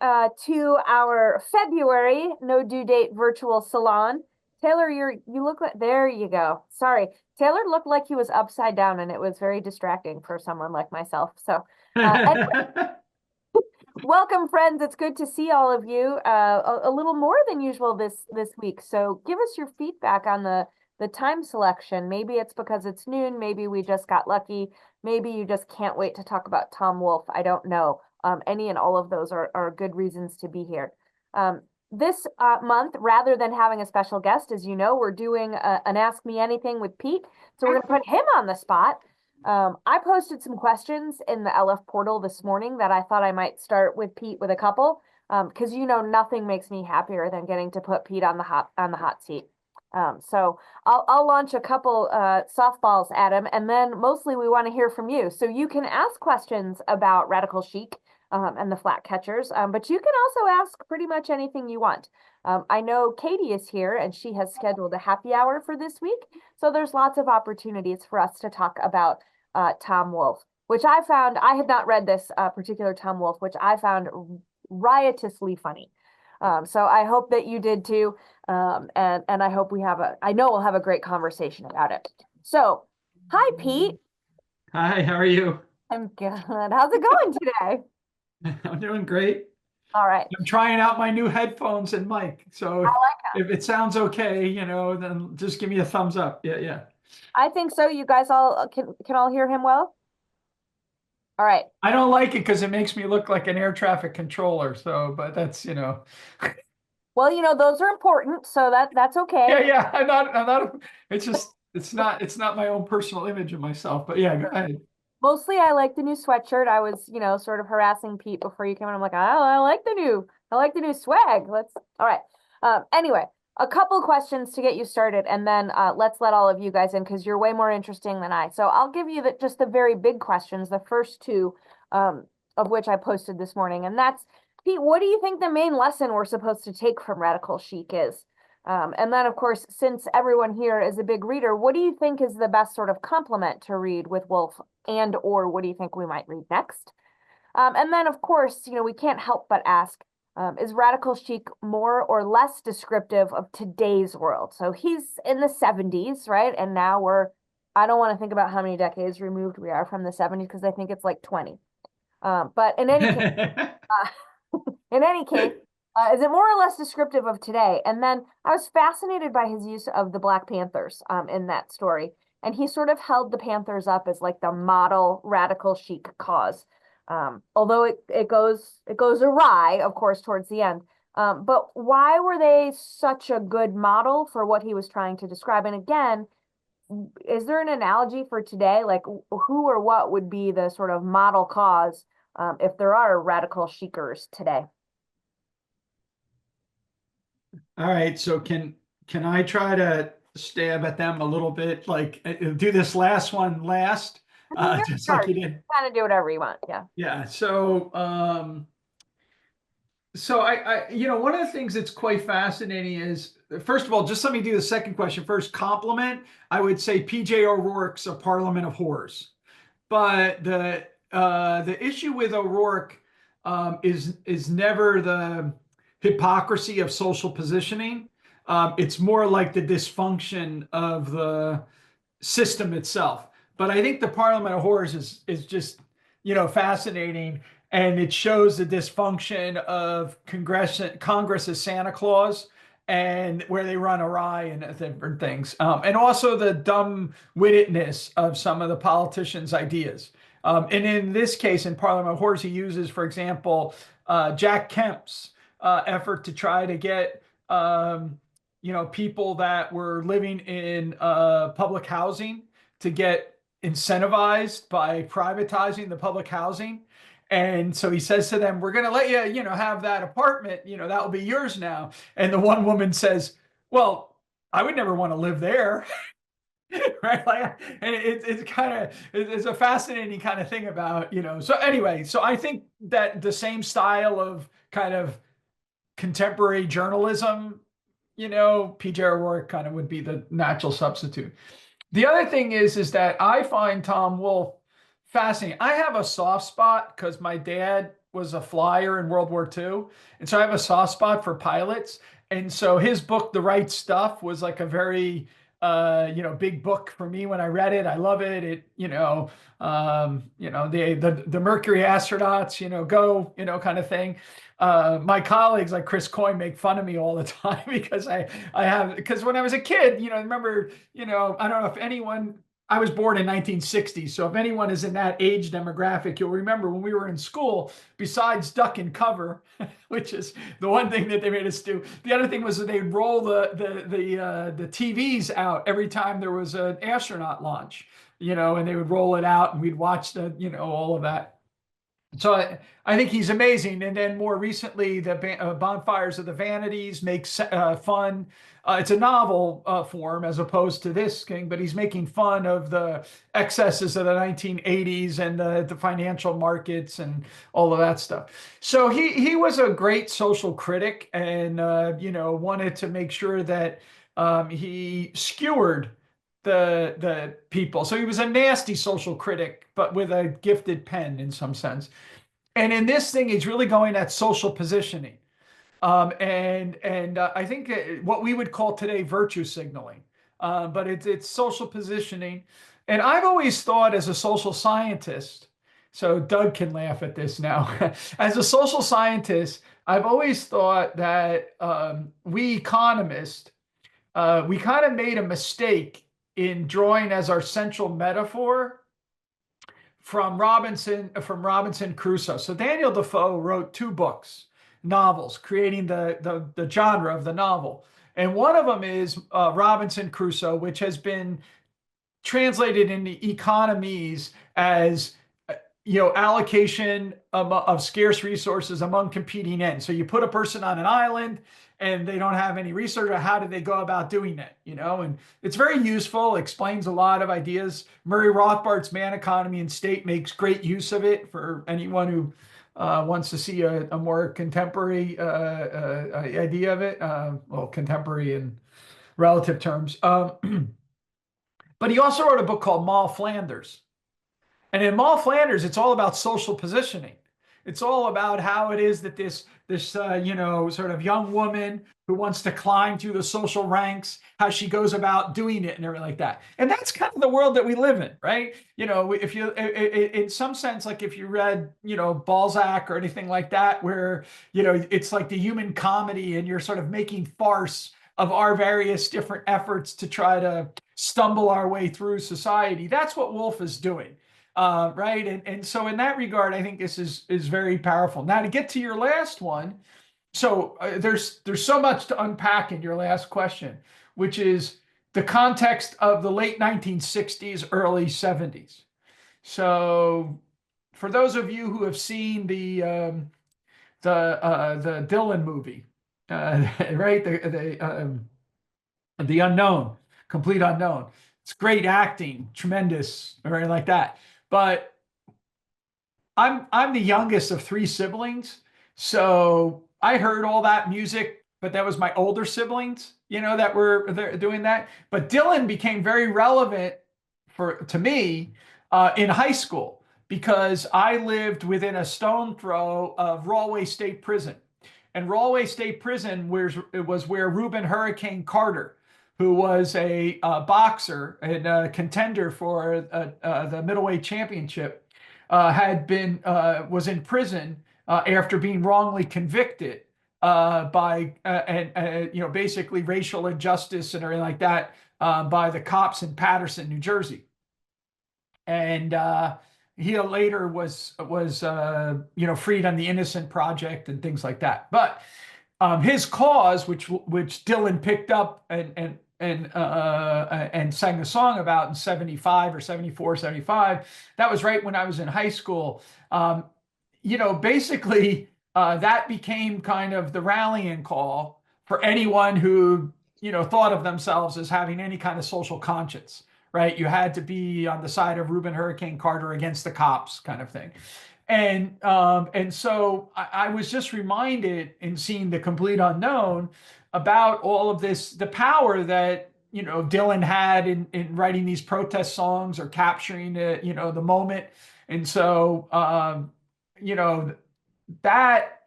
to our February no due date virtual salon. Taylor, you look like there you go. Sorry. Taylor looked like he was upside down and it was very distracting for someone like myself. So anyway, welcome friends. It's good to see all of you. A little more than usual this week. So give us your feedback on the time selection. Maybe it's because it's noon, maybe we just got lucky, maybe you just can't wait to talk about Tom Wolfe. I don't know. Any and all of those are good reasons to be here. This month, rather than having a special guest, as you know, we're doing an Ask Me Anything with Pete. So we're going to put him on the spot. I posted some questions in the LF portal this morning that I thought I might start with Pete with a couple, because nothing makes me happier than getting to put Pete on the hot seat. So I'll launch a couple softballs at him, and then mostly we want to hear from you. So you can ask questions about Radical Chic and the flat catchers, but you can also ask pretty much anything you want. I know Katie is here and she has scheduled a happy hour for this week. So there's lots of opportunities for us to talk about Tom Wolfe, which I had not read this particular Tom Wolfe, which I found riotously funny. So I hope that you did too. And I hope I know we'll have a great conversation about it. So, hi, Pete. Hi, how are you? I'm good. How's it going today? I'm doing great. All right. I'm trying out my new headphones and mic. So I if, like if it sounds okay, then just give me a thumbs up. Yeah, yeah. I think so. You guys all can all hear him well? All right. I don't like it because it makes me look like an air traffic controller. So, but that's. Well, those are important, so that's Yeah, okay. yeah. I'm not, it's not my own personal image of myself, but yeah, go ahead. Mostly I like the new sweatshirt. I was, sort of harassing Pete before you came in. I'm like, oh, I like the new swag. All right. Anyway, a couple questions to get you started, and then let's let all of you guys in because you're way more interesting than I. So I'll give you just the very big questions, the first two, of which I posted this morning, and that's Pete, what do you think the main lesson we're supposed to take from Radical Chic is? And then, of course, since everyone here is a big reader, what do you think is the best sort of complement to read with Wolfe, and or what do you think we might read next? And then, of course, we can't help but ask, is Radical Chic more or less descriptive of today's world? So he's in the 70s, right? And now I don't want to think about how many decades removed we are from the 70s because I think it's like 20. But in any case, in any case, is it more or less descriptive of today? And then I was fascinated by his use of the Black Panthers in that story. And he sort of held the Panthers up as like the model Radical Chic cause. Although it goes awry, of course, towards the end. But why were they such a good model for what he was trying to describe? And again, is there an analogy for today? Like who or what would be the sort of model cause if there are radical chicers today? All right. So can I try to stab at them a little bit? Like do this last one last, I mean, you're just in like charge. you You did. kind of do whatever you want. Yeah. Yeah. So one of the things that's quite fascinating is, first of all, just let me do the second question first. Compliment. I would say PJ O'Rourke's a parliament of horrors, but the issue with O'Rourke is never the hypocrisy of social positioning. It's more like the dysfunction of the system itself. But I think the Parliament of Horrors is just fascinating, and it shows the dysfunction of Congress as Santa Claus and where they run awry and different things, and also the dumb-wittedness of some of the politicians' ideas. And in this case, in Parliament of Horrors, he uses, for example, Jack Kemp's effort to try to get people that were living in public housing to get incentivized by privatizing the public housing. And so he says to them, we're going to let you, have that apartment, that will be yours now. And the one woman says, well, I would never want to live there. Right. Like, and it's a fascinating kind of thing about, so anyway, so I think that the same style of kind of contemporary journalism, PJ O'Rourke kind of would be the natural substitute. The other thing is that I find Tom Wolfe fascinating. I have a soft spot because my dad was a flyer in World War II, and so I have a soft spot for pilots. And so his book, The Right Stuff, was like a very big book for me when I read it. I love it. The Mercury astronauts, go, kind of thing. My colleagues like Chris Coyne make fun of me all the time because because when I was a kid, remember, I don't know if anyone, I was born in 1960. So if anyone is in that age demographic, you'll remember when we were in school, besides duck and cover, which is the one thing that they made us do. The other thing was that they'd roll the TVs out every time there was an astronaut launch, and they would roll it out and we'd watch all of that. So I think he's amazing. And then more recently, the Bonfires of the Vanities makes fun. It's a novel form as opposed to this thing, but he's making fun of the excesses of the 1980s and the financial markets and all of that stuff. So he was a great social critic and wanted to make sure that he skewered the people. So he was a nasty social critic, but with a gifted pen in some sense. And in this thing, he's really going at social positioning. And I think what we would call today virtue signaling, but it's social positioning. And I've always thought as a social scientist, so Doug can laugh at this now. As a social scientist, I've always thought that we economists, we kind of made a mistake in drawing as our central metaphor from Robinson Crusoe. So Daniel Defoe wrote two books, novels, creating the genre of the novel. And one of them is Robinson Crusoe, which has been translated into economies as allocation of scarce resources among competing ends. So you put a person on an island and they don't have any research, or how do they go about doing that? And it's very useful, explains a lot of ideas. Murray Rothbard's Man, Economy, and State makes great use of it for anyone who wants to see a more contemporary idea of it. Well, contemporary in relative terms. But he also wrote a book called Moll Flanders. And in Moll Flanders, it's all about social positioning. It's all about how it is that this sort of young woman who wants to climb through the social ranks, how she goes about doing it and everything like that. And that's kind of the world that we live in, right? If you, in some sense, like if you read, Balzac or anything like that, where, it's like the human comedy and you're sort of making farce of our various different efforts to try to stumble our way through society. That's what Woolf is doing. Right. And so in that regard, I think this is very powerful. Now to get to your last one. So there's so much to unpack in your last question, which is the context of the late 1960s, early 70s. So for those of you who have seen the Dylan movie, right, the unknown, complete unknown. It's great acting, tremendous, or anything like that. But I'm the youngest of three siblings, so I heard all that music, but that was my older siblings, that were doing that. But Dylan became very relevant to me in high school because I lived within a stone throw of Rahway State Prison, and Rahway State Prison was where Reuben Hurricane Carter, who was a boxer and a contender for the middleweight championship, was in prison after being wrongly convicted by basically racial injustice and everything like that by the cops in Paterson, New Jersey. And he later was freed on the Innocent Project and things like that. But his cause, which Dylan picked up and sang a song about in 75 or 74, 75, that was right when I was in high school. Basically, that became kind of the rallying call for anyone who, thought of themselves as having any kind of social conscience, right? You had to be on the side of Reuben Hurricane Carter against the cops kind of thing. And so I was just reminded in seeing The Complete Unknown about all of this, the power that, Dylan had in writing these protest songs or capturing the moment. And so, that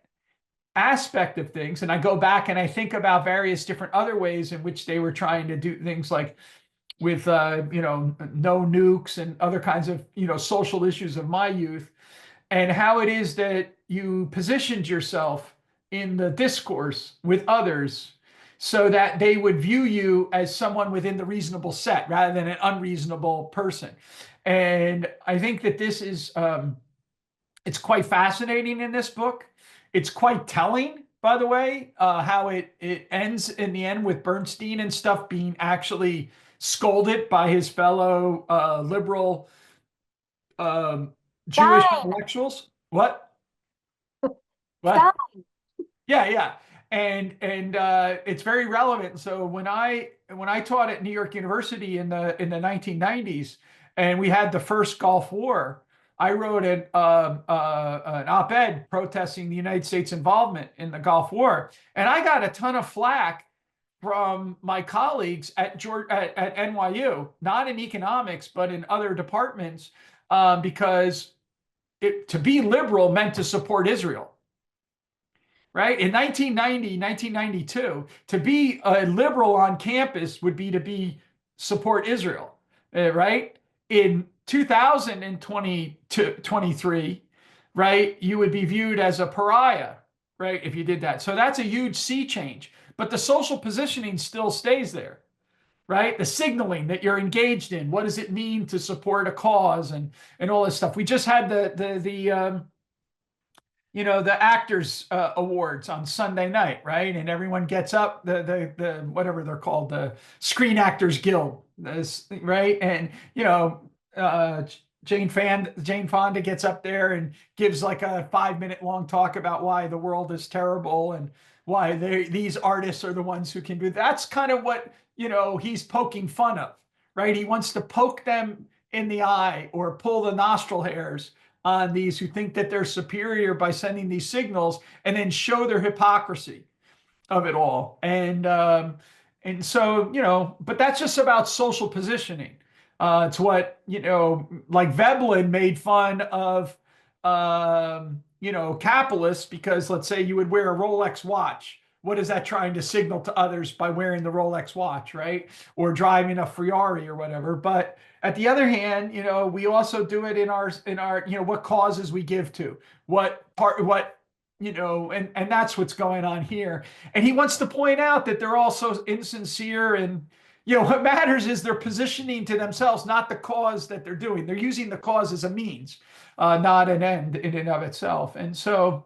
aspect of things, and I go back and I think about various different other ways in which they were trying to do things like with no nukes and other kinds of social issues of my youth, and how it is that you positioned yourself in the discourse with others so that they would view you as someone within the reasonable set rather than an unreasonable person. And I think that this is it's quite fascinating in this book. It's quite telling, by the way, how it ends in the end with Bernstein and stuff being actually scolded by his fellow liberal Jewish Stein, intellectuals. What? What? Stein. Yeah, yeah. And it's very relevant. So when I taught at New York University in the 1990s, and we had the first Gulf War, I wrote an op-ed protesting the United States involvement in the Gulf War, and I got a ton of flack from my colleagues at NYU, not in economics, but in other departments, because to be liberal meant to support Israel. Right? In 1990, 1992, to be a liberal on campus would be to support Israel, right? In 2023, right, you would be viewed as a pariah, right, if you did that. So that's a huge sea change. But the social positioning still stays there, right? The signaling that you're engaged in. What does it mean to support a cause and all this stuff? We just had the actors awards on Sunday night, right? And everyone gets up, the whatever they're called, the Screen Actors Guild, right? And Jane Fonda gets up there and gives like a 5 minute long talk about why the world is terrible and why these artists are the ones who can do. That's kind of what he's poking fun of, right? He wants to poke them in the eye or pull the nostril hairs on these who think that they're superior by sending these signals, and then show their hypocrisy of it all. And so but that's just about social positioning. It's what like Veblen made fun of capitalists because, let's say, you would wear a Rolex watch. What is that trying to signal to others by wearing the Rolex watch, right? Or driving a Ferrari or whatever. But at the other hand, we also do it in our what causes we give to, and that's what's going on here. And he wants to point out that they're also insincere, and what matters is they're positioning to themselves, not the cause that they're doing. They're using the cause as a means, not an end in and of itself. And so,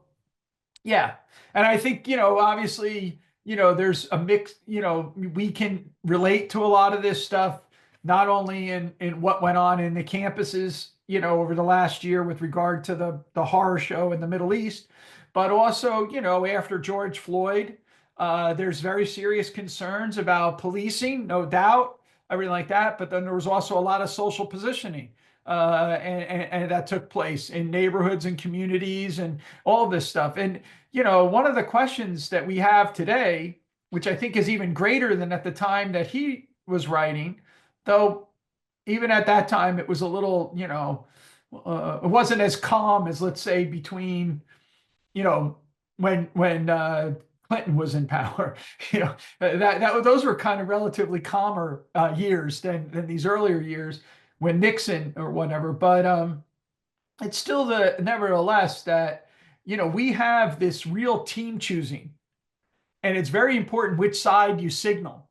yeah. And I think, obviously, there's a mix, we can relate to a lot of this stuff, not only in what went on in the campuses, over the last year with regard to the horror show in the Middle East, but also, after George Floyd, there's very serious concerns about policing, no doubt, everything like that. But then there was also a lot of social positioning. And that took place in neighborhoods and communities and all of this stuff. And, one of the questions that we have today, which I think is even greater than at the time that he was writing, though even at that time, it was a little, it wasn't as calm as, let's say, between, when Clinton was in power. Those were kind of relatively calmer years than these earlier years when Nixon or whatever. But it's still nevertheless that we have this real team choosing, and it's very important which side you signal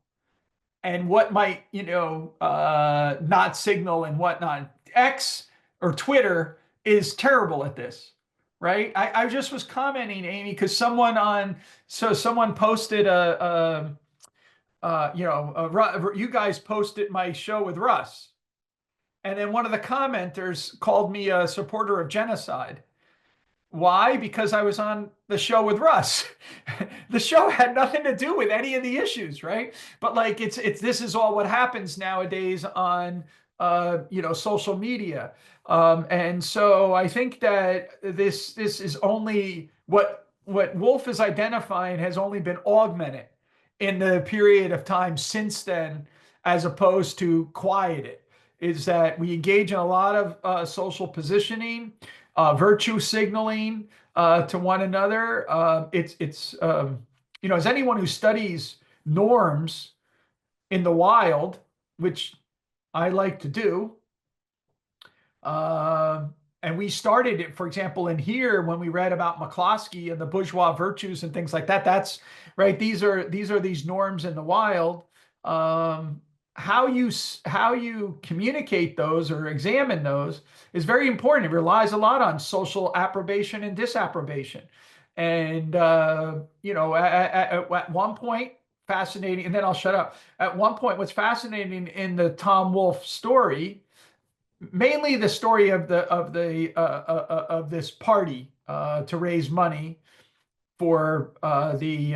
and what might not signal and whatnot. X or Twitter is terrible at this. Right. I just was commenting, Amy, because someone posted you guys posted my show with Russ. And then one of the commenters called me a supporter of genocide. Why? Because I was on the show with Russ. The show had nothing to do with any of the issues, right? But like this is all what happens nowadays on social media. And so I think that this is only what Wolf is identifying has only been augmented in the period of time since then, as opposed to quieted. Is that we engage in a lot of social positioning, virtue signaling, to one another. As anyone who studies norms in the wild, which I like to do, and we started it, for example, in here when we read about McCloskey and the bourgeois virtues and things like that. That's right. These are these norms in the wild. How you communicate those or examine those is very important. It relies a lot on social approbation and disapprobation. And at one point, fascinating, and then I'll shut up. At one point, what's fascinating in the Tom Wolfe story, mainly the story of this party to raise money for the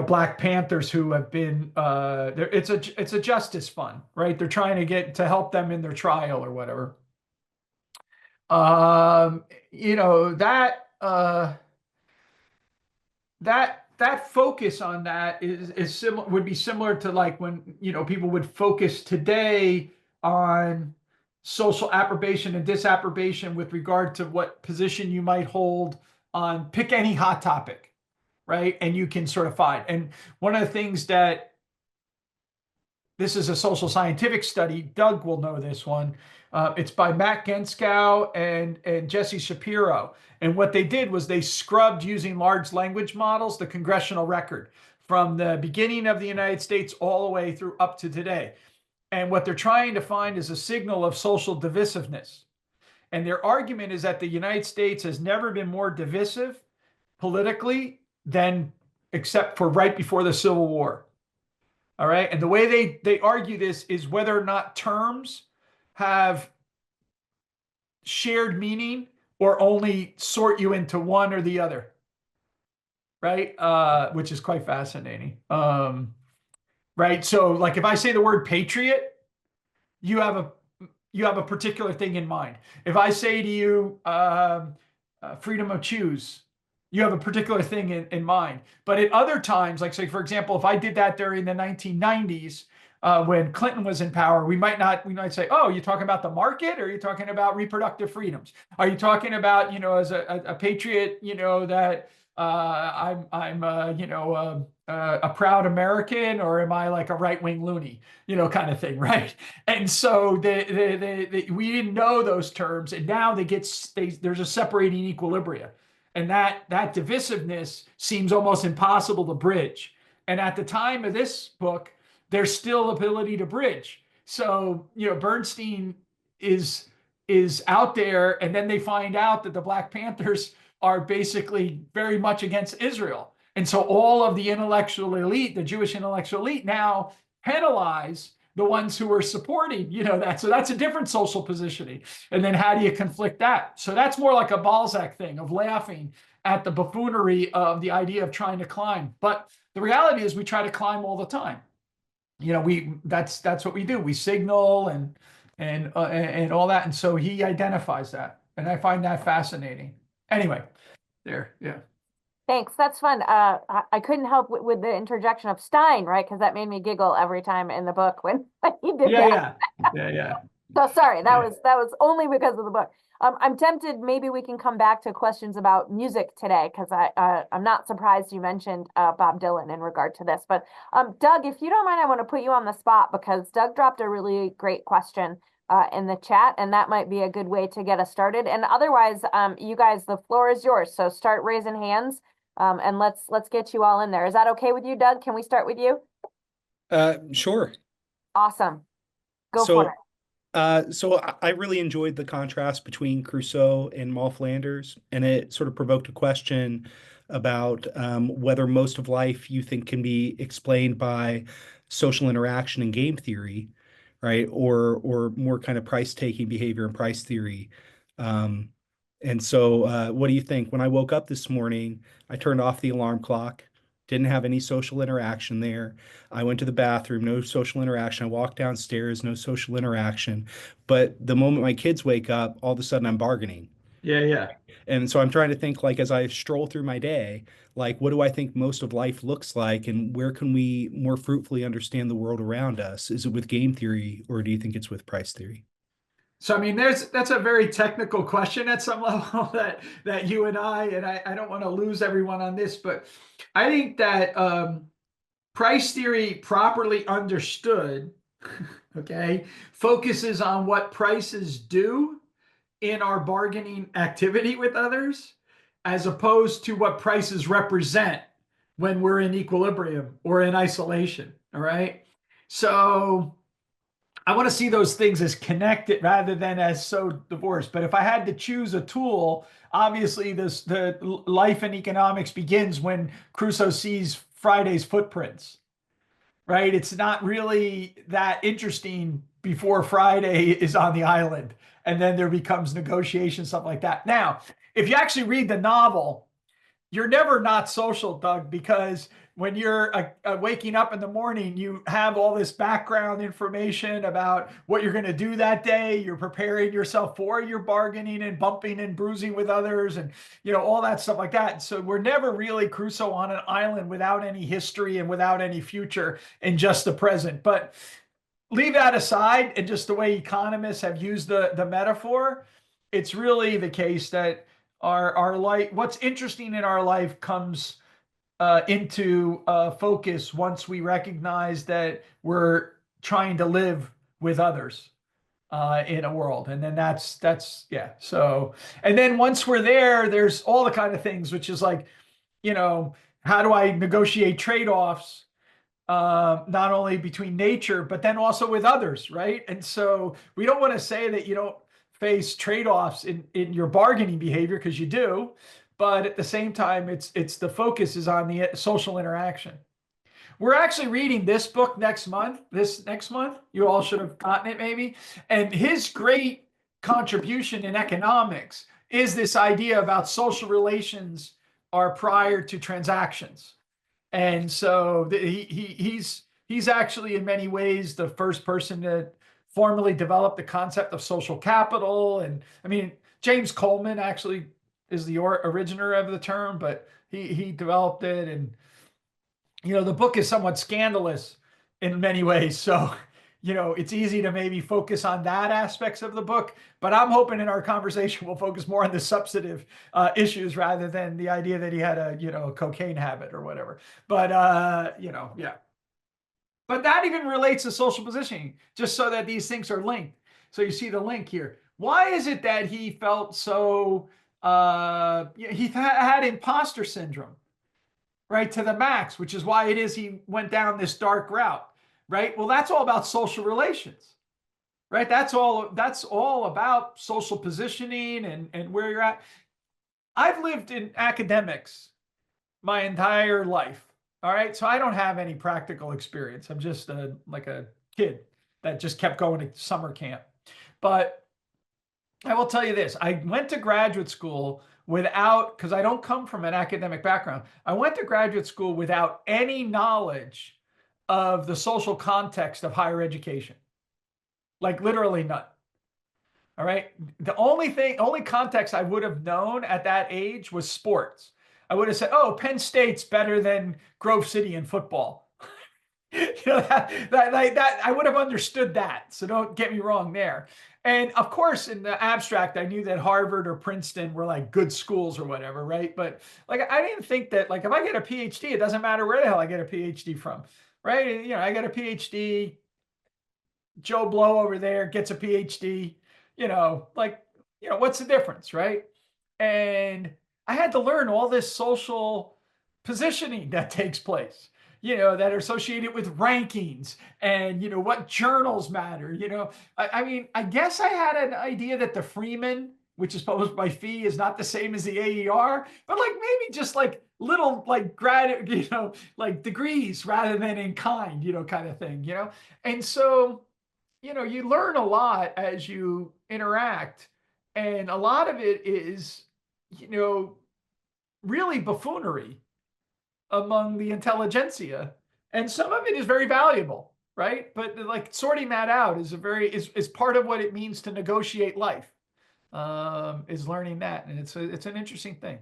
Black Panthers who have been it's a justice fund, right? They're trying to get to help them in their trial or whatever. That focus on that is similar, would be similar to like when people would focus today on social approbation and disapprobation with regard to what position you might hold on pick any hot topic, right? And you can sort of find. And one of the things that this is a social scientific study, Doug will know this one. It's by Matt Genskow and Jesse Shapiro. And what they did was they scrubbed using large language models the congressional record from the beginning of the United States all the way through up to today. And what they're trying to find is a signal of social divisiveness. And their argument is that the United States has never been more divisive politically than except for right before the Civil War. All right. And the way they argue this is whether or not terms have shared meaning or only sort you into one or the other. Right. Which is quite fascinating. Right. So like if I say the word patriot, you have a particular thing in mind. If I say to you freedom of choose, you have a particular thing in mind. But at other times, like say, for example, if I did that during the 1990s, when Clinton was in power, we might say, oh, you're talking about the market, or are you talking about reproductive freedoms? Are you talking about, as a patriot, that I'm a proud American, or am I like a right-wing loony, kind of thing, right? And so we didn't know those terms, and now there's a separating equilibria. And that divisiveness seems almost impossible to bridge. And at the time of this book, there's still ability to bridge. So, Bernstein is out there, and then they find out that the Black Panthers are basically very much against Israel. And so all of the intellectual elite, the Jewish intellectual elite, now penalize the ones who are supporting, that. So that's a different social positioning. And then how do you conflict that? So that's more like a Balzac thing of laughing at the buffoonery of the idea of trying to climb. But the reality is we try to climb all the time. That's what we do. We signal and all that. And so he identifies that. And I find that fascinating. Anyway, there, yeah. Thanks. That's fun. I couldn't help with the interjection of Stein, right? Because that made me giggle every time in the book when he did that. Yeah. So sorry, that was only because of the book. I'm tempted. Maybe we can come back to questions about music today, because I'm not surprised you mentioned Bob Dylan in regard to this. But Doug, if you don't mind, I want to put you on the spot, because Doug dropped a really great question in the chat, and that might be a good way to get us started. And otherwise, you guys, the floor is yours. So start raising hands. And let's get you all in there. Is that okay with you, Doug? Can we start with you? Sure. Awesome. Go for it. So I really enjoyed the contrast between Crusoe and Moll Flanders, and it sort of provoked a question about whether most of life you think can be explained by social interaction and game theory, right? Or more kind of price-taking behavior and price theory. And so what do you think? When I woke up this morning, I turned off the alarm clock, didn't have any social interaction there. I went to the bathroom, no social interaction. I walked downstairs, no social interaction. But the moment my kids wake up, all of a sudden I'm bargaining. Yeah. And so I'm trying to think, like, as I stroll through my day, like, what do I think most of life looks like, and where can we more fruitfully understand the world around us? Is it with game theory, or do you think it's with price theory? So I mean, that's a very technical question at some level that you and I don't want to lose everyone on this, but I think that price theory properly understood, okay, focuses on what prices do in our bargaining activity with others, as opposed to what prices represent when we're in equilibrium or in isolation. All right. So I want to see those things as connected rather than as so divorced. But if I had to choose a tool, obviously the life in economics begins when Crusoe sees Friday's footprints, right? It's not really that interesting before Friday is on the island, and then there becomes negotiation, stuff like that. Now, if you actually read the novel, you're never not social, Doug, because when you're waking up in the morning, you have all this background information about what you're going to do that day. You're preparing yourself for your bargaining and bumping and bruising with others, and all that stuff like that. So we're never really Crusoe on an island without any history and without any future and just the present. But leave that aside, and just the way economists have used the metaphor, it's really the case that our life, what's interesting in our life, comes into focus once we recognize that we're trying to live with others in a world. And then that's yeah. So, and then once we're there, there's all the kind of things, which is like, how do I negotiate trade-offs, not only between nature, but then also with others, right? And so we don't want to say that you don't face trade-offs in your bargaining behavior, because you do, but at the same time, it's the focus is on the social interaction. We're actually reading this book next month. This next month, you all should have gotten it maybe. And his great contribution in economics is this idea about social relations are prior to transactions. And so he's actually in many ways the first person to formally develop the concept of social capital. And I mean, James Coleman actually is the originator of the term, but he developed it. And the book is somewhat scandalous in many ways. So it's easy to maybe focus on that aspects of the book, but I'm hoping in our conversation we'll focus more on the substantive issues rather than the idea that he had a cocaine habit or whatever. But yeah. But that even relates to social positioning, just so that these things are linked. So you see the link here. Why is it that he felt so he had imposter syndrome, right, to the max, which is why it is he went down this dark route. Right. Well, that's all about social relations, right? That's all about social positioning and where you're at. I've lived in academics my entire life. All right. So I don't have any practical experience. I'm just like a kid that just kept going to summer camp. But I will tell you this. I went to graduate school because I don't come from an academic background. I went to graduate school without any knowledge of the social context of higher education. Like literally none. All right. The only context I would have known at that age was sports. I would have said, oh, Penn State's better than Grove City in football. that I would have understood that. So don't get me wrong there. And of course, in the abstract, I knew that Harvard or Princeton were like good schools or whatever, right? But like, I didn't think that like if I get a PhD, it doesn't matter where the hell I get a PhD from, right? I got a PhD. Joe Blow over there gets a PhD. What's the difference, right? And I had to learn all this social positioning that takes place, that are associated with rankings and, what journals matter. I mean, I guess I had an idea that the Freeman, which is published by Fee, is not the same as the AER, but like maybe just like little like like degrees rather than in kind, kind of thing, And so, you learn a lot as you interact, and a lot of it is, really buffoonery among the intelligentsia, and some of it is very valuable, right? But like sorting that out is part of what it means to negotiate life, is learning that, and it's an interesting thing.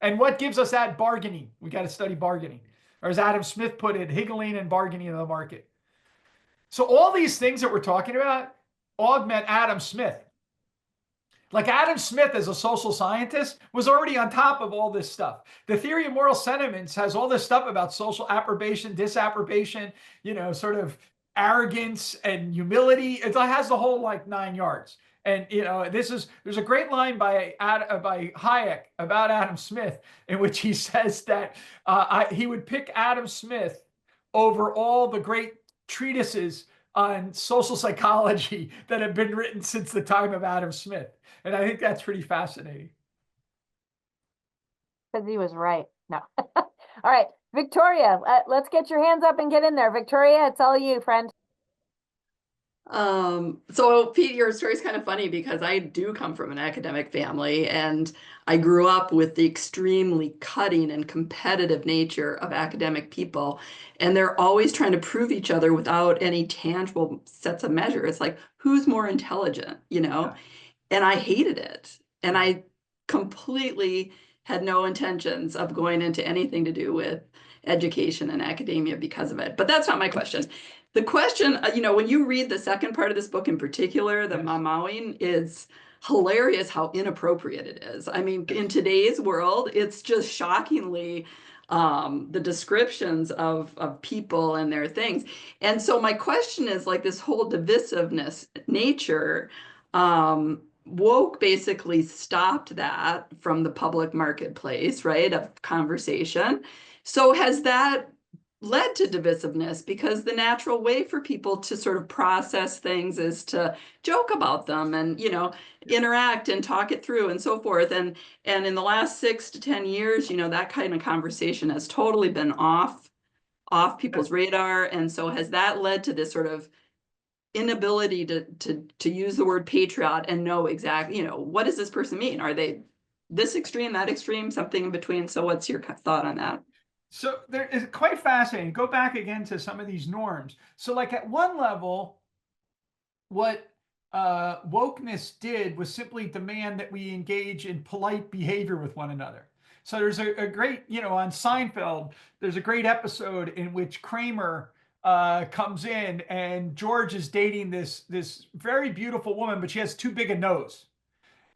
And what gives us that? Bargaining. We got to study bargaining, or as Adam Smith put it, higgling and bargaining in the market. So all these things that we're talking about, augment Adam Smith. Like Adam Smith as a social scientist was already on top of all this stuff. The theory of moral sentiments has all this stuff about social approbation, disapprobation, sort of arrogance and humility. It has the whole like 9 yards. And there's a great line by Hayek about Adam Smith in which he says that he would pick Adam Smith over all the great treatises on social psychology that have been written since the time of Adam Smith. And I think that's pretty fascinating. Because he was right. No. All right, Victoria, let's get your hands up and get in there. Victoria, it's all you, friend. So Pete, your story is kind of funny because I do come from an academic family, and I grew up with the extremely cutting and competitive nature of academic people, and they're always trying to prove each other without any tangible sets of measure. It's like, who's more intelligent, Yeah. And I hated it. And I completely had no intentions of going into anything to do with education and academia because of it. But that's not my question. The question, when you read the second part of this book in particular, the Yes. mamawing, is hilarious how inappropriate it is. I mean, in today's world, it's just shockingly the descriptions of people and their things. And so my question is like this whole divisiveness nature, woke basically stopped that from the public marketplace, right, of conversation. So has that led to divisiveness? Because the natural way for people to sort of process things is to joke about them and, interact and talk it through and so forth. And in the last 6 to 10 years, that kind of conversation has totally been off people's radar. And so has that led to this sort of inability to use the word patriot and know exactly, what does this person mean? Are they this extreme, that extreme, something in between? So what's your thought on that? So there is quite fascinating. Go back again to some of these norms. So like at one level, what wokeness did was simply demand that we engage in polite behavior with one another. So there's a great, on Seinfeld, there's a great episode in which Kramer comes in and George is dating this very beautiful woman, but she has too big a nose.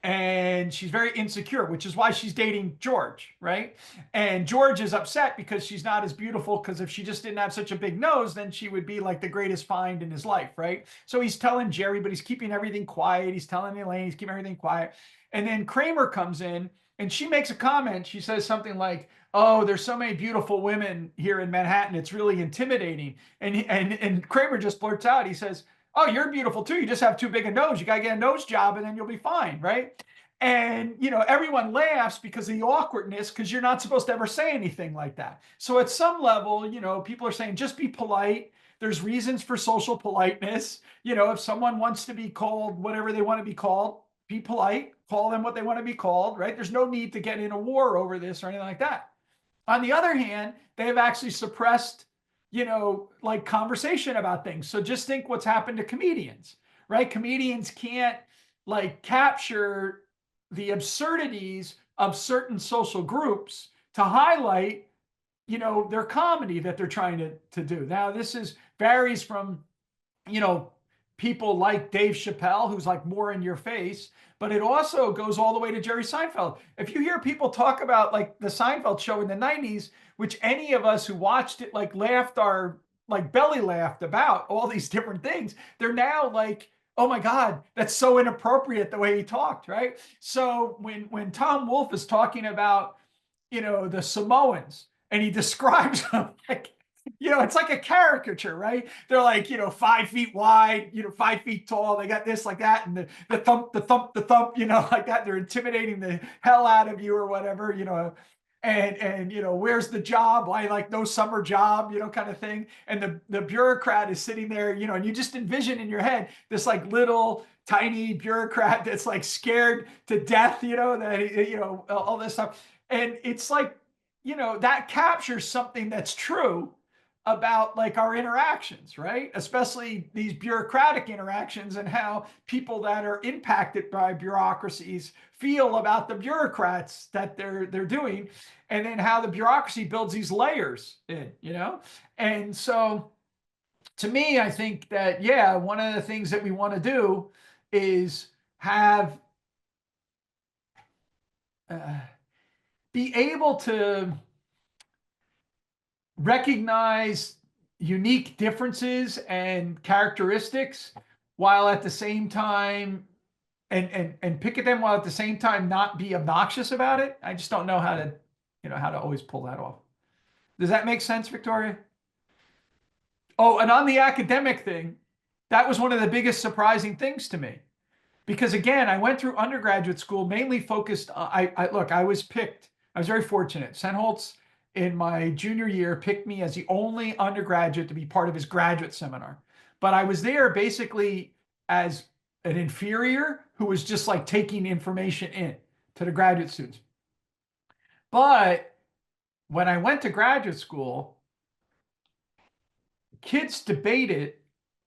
And she's very insecure, which is why she's dating George, right? And George is upset because she's not as beautiful, because if she just didn't have such a big nose, then she would be like the greatest find in his life, right? So he's telling Jerry, but he's keeping everything quiet. He's telling Elaine, he's keeping everything quiet. And then Kramer comes in and she makes a comment. She says something like, "Oh, there's so many beautiful women here in Manhattan. It's really intimidating." And Kramer just blurts out, he says, "Oh, you're beautiful too. You just have too big a nose. You got to get a nose job and then you'll be fine," right? And, everyone laughs because of the awkwardness, because you're not supposed to ever say anything like that. So at some level, people are saying, just be polite. There's reasons for social politeness. If someone wants to be called whatever they want to be called, be polite, call them what they want to be called, right? There's no need to get in a war over this or anything like that. On the other hand, they have actually suppressed, like conversation about things. So just think what's happened to comedians, right? Comedians can't like capture the absurdities of certain social groups to highlight, their comedy that they're trying to do. Now, this varies from, people like Dave Chappelle, who's like more in your face, but it also goes all the way to Jerry Seinfeld. If you hear people talk about like the Seinfeld show in the 90s, which any of us who watched it like laughed our like belly laughed about all these different things, they're now like, oh my God, that's so inappropriate the way he talked, right? So when Tom Wolfe is talking about, the Samoans, and he describes them like, it's like a caricature, right? They're like, 5 feet wide, 5 feet tall. They got this like that, and the thump, like that. They're intimidating the hell out of you or whatever, and where's the job? Why, like, no summer job, kind of thing. And the bureaucrat is sitting there, and you just envision in your head this like little tiny bureaucrat that's like scared to death, that all this stuff. And it's like, that captures something that's true about like our interactions, right? Especially these bureaucratic interactions, and how people that are impacted by bureaucracies feel about the bureaucrats that they're doing, and then how the bureaucracy builds these layers in, And so to me, I think that, yeah, one of the things that we want to do is have be able to recognize unique differences and characteristics while at the same time and pick at them while at the same time not be obnoxious about it. I just don't know how to, how to always pull that off. Does that make sense, Victoria? Oh, and on the academic thing, that was one of the biggest surprising things to me. Because again, I went through undergraduate school mainly focused on, I was picked, I was very fortunate. Senholtz in my junior year picked me as the only undergraduate to be part of his graduate seminar. But I was there basically as an inferior who was just like taking information in to the graduate students. But when I went to graduate school, kids debated,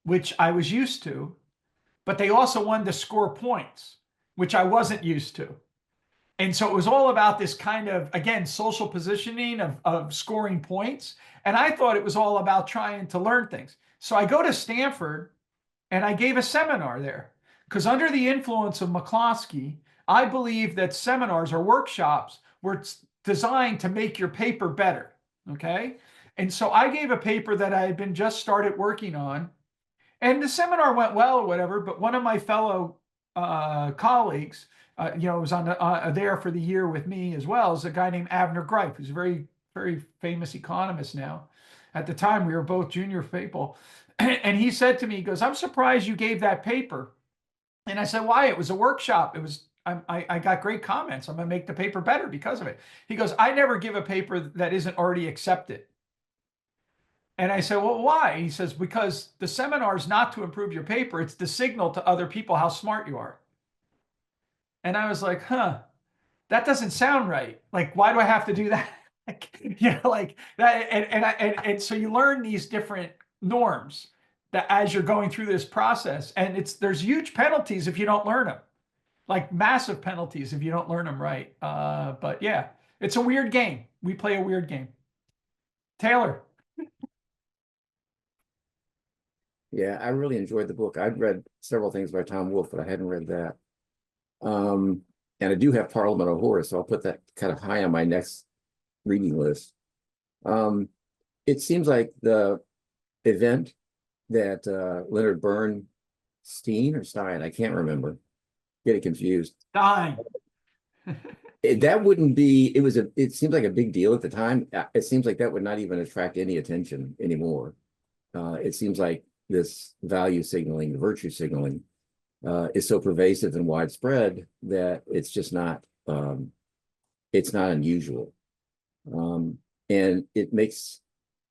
which I was used to, but they also wanted to score points, which I wasn't used to. And so it was all about this kind of, again, social positioning of scoring points. And I thought it was all about trying to learn things. So I go to Stanford and I gave a seminar there because under the influence of McCloskey, I believe that seminars or workshops were designed to make your paper better. Okay. And so I gave a paper that I had been just started working on. And the seminar went well or whatever, but one of my fellow colleagues, was on there for the year with me as well, is a guy named Avner Greif, who's a very, very famous economist now. At the time, we were both junior people. And he said to me, he goes, "I'm surprised you gave that paper." And I said, "Why? It was a workshop. It was, I got great comments. I'm going to make the paper better because of it." He goes, "I never give a paper that isn't already accepted." And I said, "Well, why?" He says, "Because the seminar is not to improve your paper. It's to signal to other people how smart you are." And I was like, that doesn't sound right. Like, why do I have to do that? Like that. And so you learn these different norms that as you're going through this process, and there's huge penalties if you don't learn them, like massive penalties if you don't learn them right. But yeah, it's a weird game. We play a weird game. Taylor. Yeah, I really enjoyed the book. I'd read several things by Tom Wolfe, but I hadn't read that. And I do have Parliament of Horrors, so I'll put that kind of high on my next reading list. It seems like the event that Leonard Bernstein or Stein, I can't remember, get it confused. Stein. That wouldn't be, it seems like a big deal at the time. It seems like that would not even attract any attention anymore. It seems like this value signaling, virtue signaling, is so pervasive and widespread that it's just not, it's not unusual. And it makes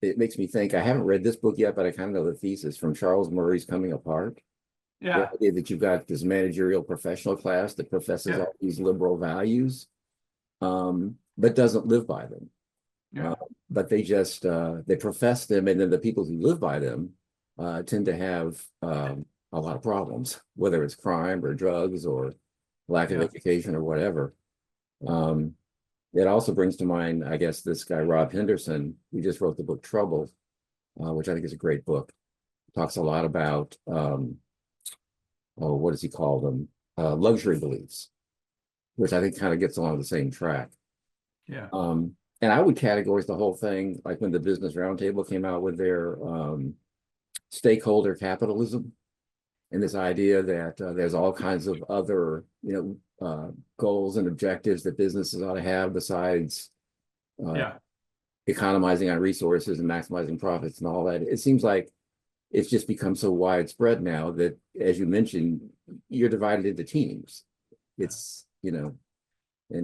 me think, I haven't read this book yet, but I kind of know the thesis from Charles Murray's Coming Apart. Yeah. The idea that you've got this managerial professional class that professes all these liberal values, but doesn't live by them. Yeah. But they just, they profess them, and then the people who live by them tend to have a lot of problems, whether it's crime or drugs or lack of education or whatever. It also brings to mind, I guess, this guy, Rob Henderson, who just wrote the book Trouble, which I think is a great book. Talks a lot about, what does he call them? Luxury beliefs, which I think kind of gets along the same track. Yeah. And I would categorize the whole thing, like when the Business Roundtable came out with their stakeholder capitalism, and this idea that there's all kinds of other, goals and objectives that businesses ought to have besides economizing on resources and maximizing profits and all that. It seems like it's just become so widespread now that, as you mentioned, you're divided into teams. It's, and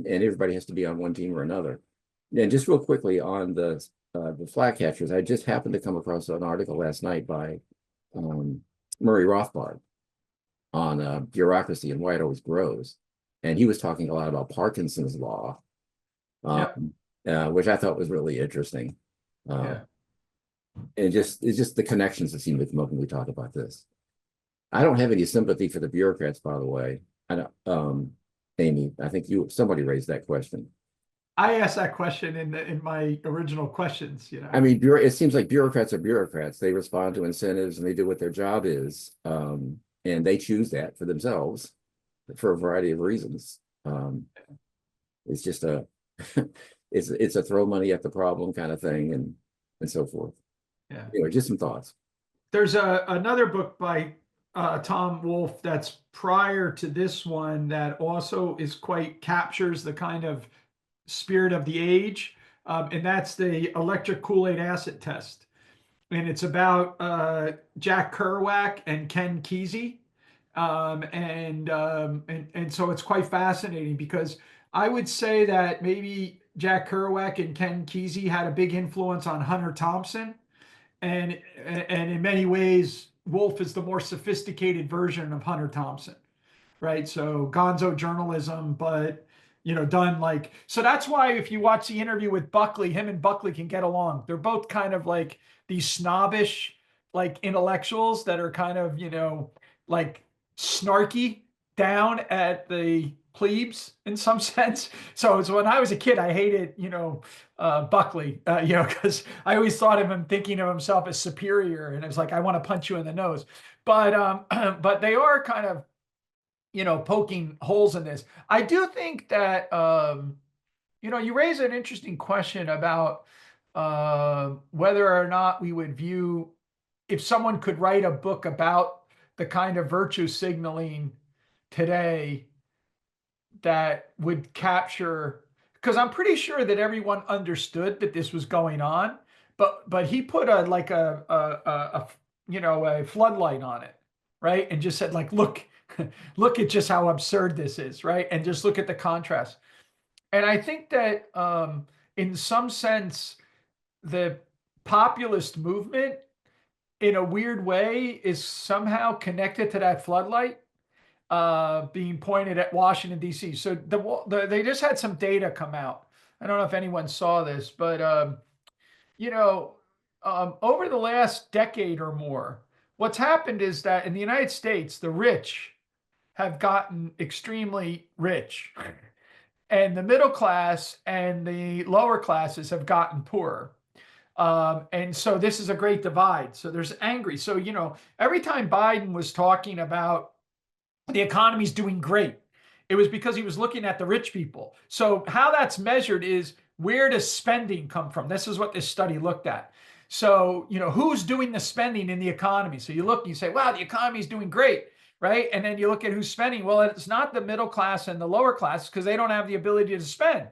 everybody has to be on one team or another. And just real quickly on the flag catchers, I just happened to come across an article last night by Murray Rothbard on bureaucracy and why it always grows. And he was talking a lot about Parkinson's law, which I thought was really interesting. And it's just the connections that seem to come up when we talk about this. I don't have any sympathy for the bureaucrats, by the way. I don't, Amy, I think somebody raised that question. I asked that question in my original questions, you know. I mean, it seems like bureaucrats are bureaucrats. They respond to incentives and they do what their job is. And they choose that for themselves for a variety of reasons. It's just it's a throw money at the problem kind of thing and so forth. Yeah. Anyway, just some thoughts. There's another book by Tom Wolfe that's prior to this one that also is quite captures the kind of spirit of the age, and that's the electric Kool-Aid acid test. And it's about Jack Kerouac and Ken Kesey. And so it's quite fascinating because I would say that maybe Jack Kerouac and Ken Kesey had a big influence on Hunter Thompson. And in many ways, Wolf is the more sophisticated version of Hunter Thompson, right? So gonzo journalism, but done like, so that's why if you watch the interview with Buckley, him and Buckley can get along. They're both kind of like these snobbish, like intellectuals that are kind of, like snarky down at the plebes in some sense. So when I was a kid, I hated, Buckley, because I always thought of him thinking of himself as superior. And it's like, I want to punch you in the nose. But but they are kind of, poking holes in this. I do think that, you raise an interesting question about whether or not we would view, if someone could write a book about the kind of virtue signaling today that would capture, because I'm pretty sure that everyone understood that this was going on, but he put a floodlight on it, right? And just said like, look at just how absurd this is, right? And just look at the contrast. And I think that in some sense, the populist movement in a weird way is somehow connected to that floodlight being pointed at Washington, D.C. So they just had some data come out. I don't know if anyone saw this, but over the last decade or more, what's happened is that in the United States, the rich have gotten extremely rich, and the middle class and the lower classes have gotten poorer. And so this is a great divide. So there's angry. So, every time Biden was talking about the economy's doing great, it was because he was looking at the rich people. So how that's measured is, where does spending come from? This is what this study looked at. So, who's doing the spending in the economy? So you look and you say, wow, the economy is doing great, right? And then you look at who's spending. Well, it's not the middle class and the lower class because they don't have the ability to spend.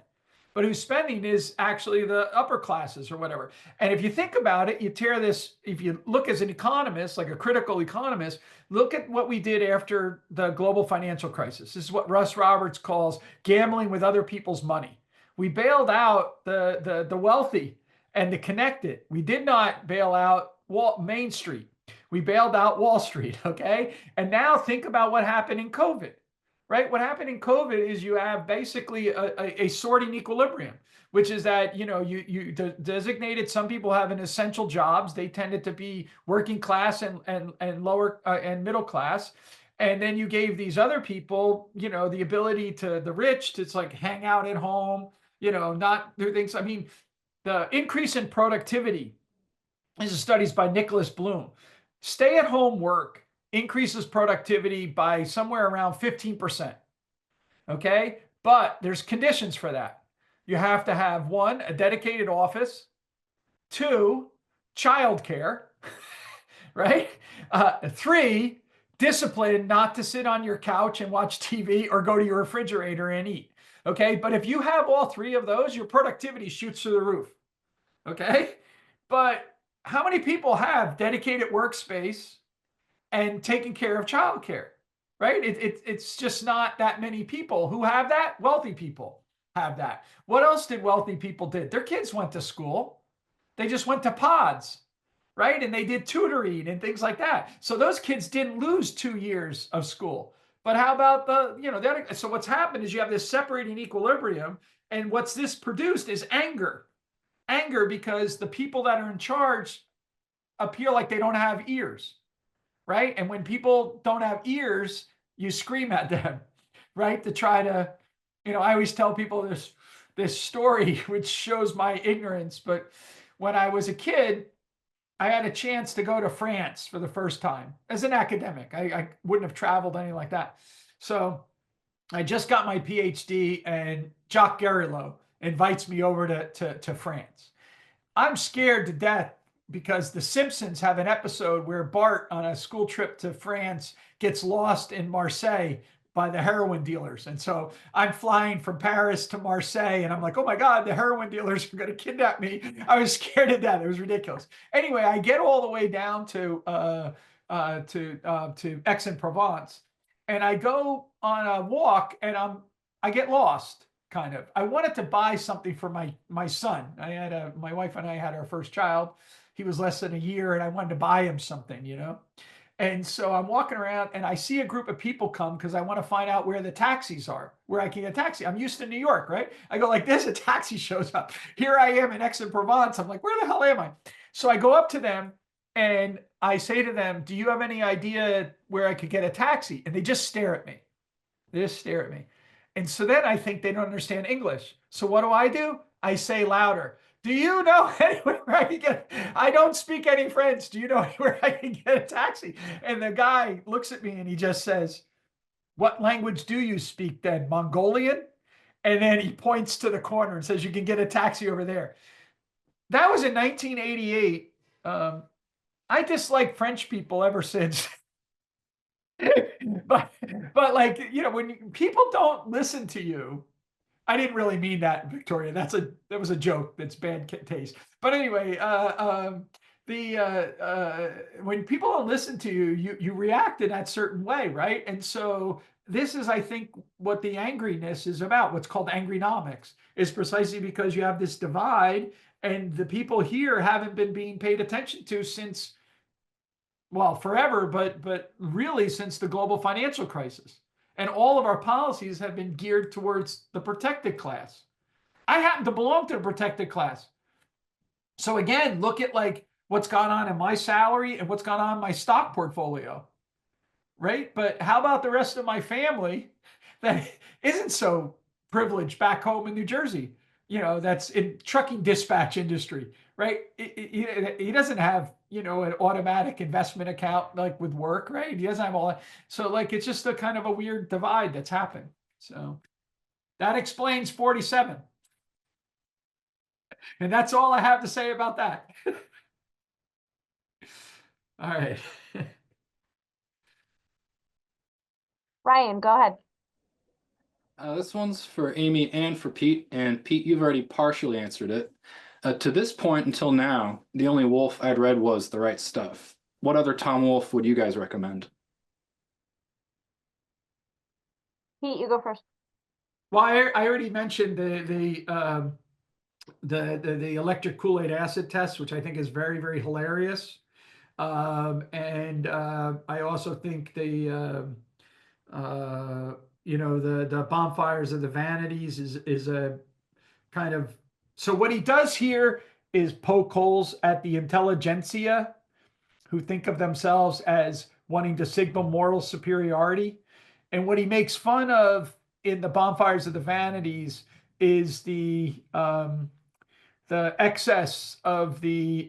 But who's spending is actually the upper classes or whatever. And if you think about it, you tear this, if you look as an economist, like a critical economist, look at what we did after the global financial crisis. This is what Russ Roberts calls gambling with other people's money. We bailed out the wealthy and the connected. We did not bail out Main Street. We bailed out Wall Street, okay? And now think about what happened in COVID. Right? What happened in COVID is you have basically a sorting equilibrium, which is that, you designated some people having essential jobs. They tended to be working class and lower and middle class. And then you gave these other people, the ability to the rich to like hang out at home, not do things. I mean, the increase in productivity, this is studies by Nicholas Bloom. Stay at home work increases productivity by somewhere around 15%. Okay. But there's conditions for that. You have to have 1, a dedicated office, 2, childcare, right? 3, discipline not to sit on your couch and watch TV or go to your refrigerator and eat. Okay. But if you have all 3 of those, your productivity shoots through the roof. Okay. But how many people have dedicated workspace and taking care of childcare, right? It's just not that many people who have that. Wealthy people have that. What else did wealthy people did? Their kids went to school. They just went to pods, right? And they did tutoring and things like that. So those kids didn't lose 2 years of school. But how about so what's happened is you have this separating equilibrium, and what's this produced is anger. Anger because the people that are in charge appear like they don't have ears. Right? And when people don't have ears, you scream at them, right? To try to, I always tell people this, this story, which shows my ignorance. But when I was a kid, I had a chance to go to France for the first time as an academic. I wouldn't have traveled anything like that. So I just got my PhD, and Jacques Garrilot invites me over to France. I'm scared to death because The Simpsons have an episode where Bart, on a school trip to France, gets lost in Marseille by the heroin dealers. And so I'm flying from Paris to Marseille, and I'm like, oh my God, the heroin dealers are going to kidnap me. I was scared to death. It was ridiculous. Anyway, I get all the way down to Aix-en-Provence, and I go on a walk, and I get lost. Kind of. I wanted to buy something for my son. My wife and I had our first child. He was less than a year, and I wanted to buy him something, you know. And so I'm walking around, and I see a group of people come because I want to find out where the taxis are, where I can get a taxi. I'm used to New York, right? I go like this, a taxi shows up. Here I am in Aix-en-Provence. I'm like, where the hell am I? So I go up to them, and I say to them, do you have any idea where I could get a taxi? And they just stare at me. They just stare at me. And so then I think they don't understand English. So what do? I say louder, do you know anywhere I can get, I don't speak any French. Do you know anywhere I can get a taxi? And the guy looks at me and he just says, what language do you speak then? Mongolian? And then he points to the corner and says, you can get a taxi over there. That was in 1988. I dislike French people ever since. but like, you know, when people don't listen to you, I didn't really mean that, Victoria. That was a joke. That's bad taste. But anyway, when people don't listen to you, you react in that certain way, right? And so this is, I think, what the angriness is about. What's called angrynomics is precisely because you have this divide, and the people here haven't been being paid attention to since, well, forever, but really since the global financial crisis. And all of our policies have been geared towards the protected class. I happen to belong to the protected class. So again, look at like what's gone on in my salary and what's gone on in my stock portfolio, right? But how about the rest of my family that isn't so privileged back home in New Jersey? You know, that's in trucking dispatch industry, right? He doesn't have, you know, an automatic investment account like with work, right? He doesn't have all that. So like, it's just a kind of a weird divide that's happened. So that explains 47. And that's all I have to say about that. All right. Ryan, go ahead. This one's for Amy and for Pete. And Pete, you've already partially answered it. To this point until now, the only Wolf I'd read was The Right Stuff. What other Tom Wolfe would you guys recommend? Pete, you go first. Well, I already mentioned the electric Kool-Aid acid test, which I think is very, very hilarious. And I also think the bonfires of the vanities is a kind of, so what he does here is poke holes at the intelligentsia who think of themselves as wanting to signal moral superiority. And what he makes fun of in the bonfires of the vanities is the excess of the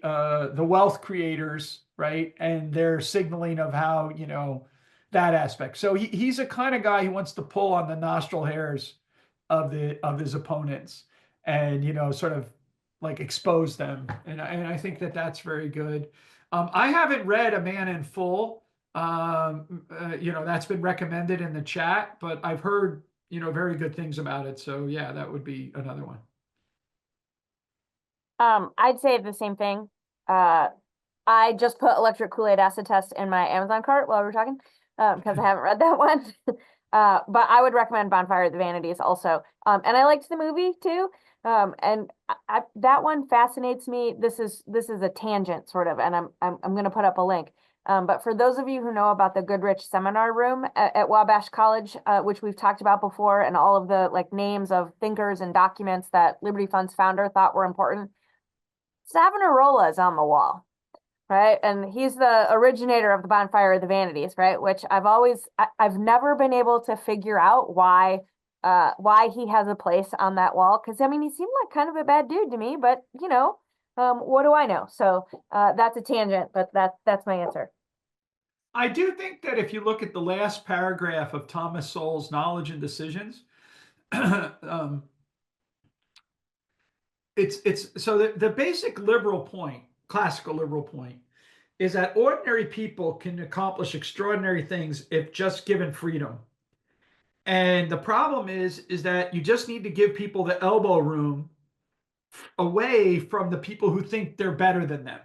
wealth creators, right? And their signaling of how, you know, that aspect. So he's a kind of guy who wants to pull on the nostril hairs of his opponents and, you know, sort of like expose them. And I think that that's very good. I haven't read A Man in Full. You know, that's been recommended in the chat, but I've heard, you know, very good things about it. So yeah, that would be another one. I'd say the same thing. I just put Electric Kool-Aid Acid Test in my Amazon cart while we were talking, because I haven't read that one. But I would recommend Bonfire of the Vanities also. And I liked the movie too. And that one fascinates me. This is a tangent sort of, and I'm going to put up a link. But for those of you who know about the Goodrich Seminar Room at Wabash College, which we've talked about before, and all of the like names of thinkers and documents that Liberty Fund's founder thought were important, Savonarola is on the wall, right? And he's the originator of the Bonfire of the Vanities, right? Which I've never been able to figure out why why he has a place on that wall. Because I mean, he seemed like kind of a bad dude to me, but you know, what do I know? So that's a tangent, but that's my answer. I do think that if you look at the last paragraph of Thomas Sowell's Knowledge and Decisions, it's so the basic liberal point, classical liberal point, is that ordinary people can accomplish extraordinary things if just given freedom. And the problem is that you just need to give people the elbow room away from the people who think they're better than them,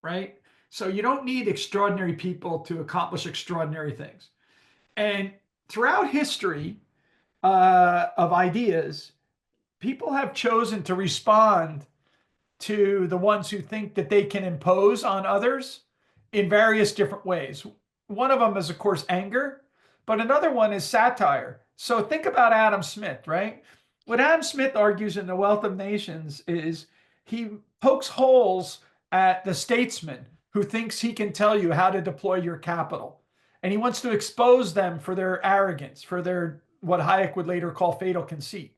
right? So you don't need extraordinary people to accomplish extraordinary things. And throughout history of ideas, people have chosen to respond to the ones who think that they can impose on others in various different ways. One of them is, of course, anger, but another one is satire. So think about Adam Smith, right? What Adam Smith argues in The Wealth of Nations is he pokes holes at the statesman who thinks he can tell you how to deploy your capital. And he wants to expose them for their arrogance, for their what Hayek would later call fatal conceit.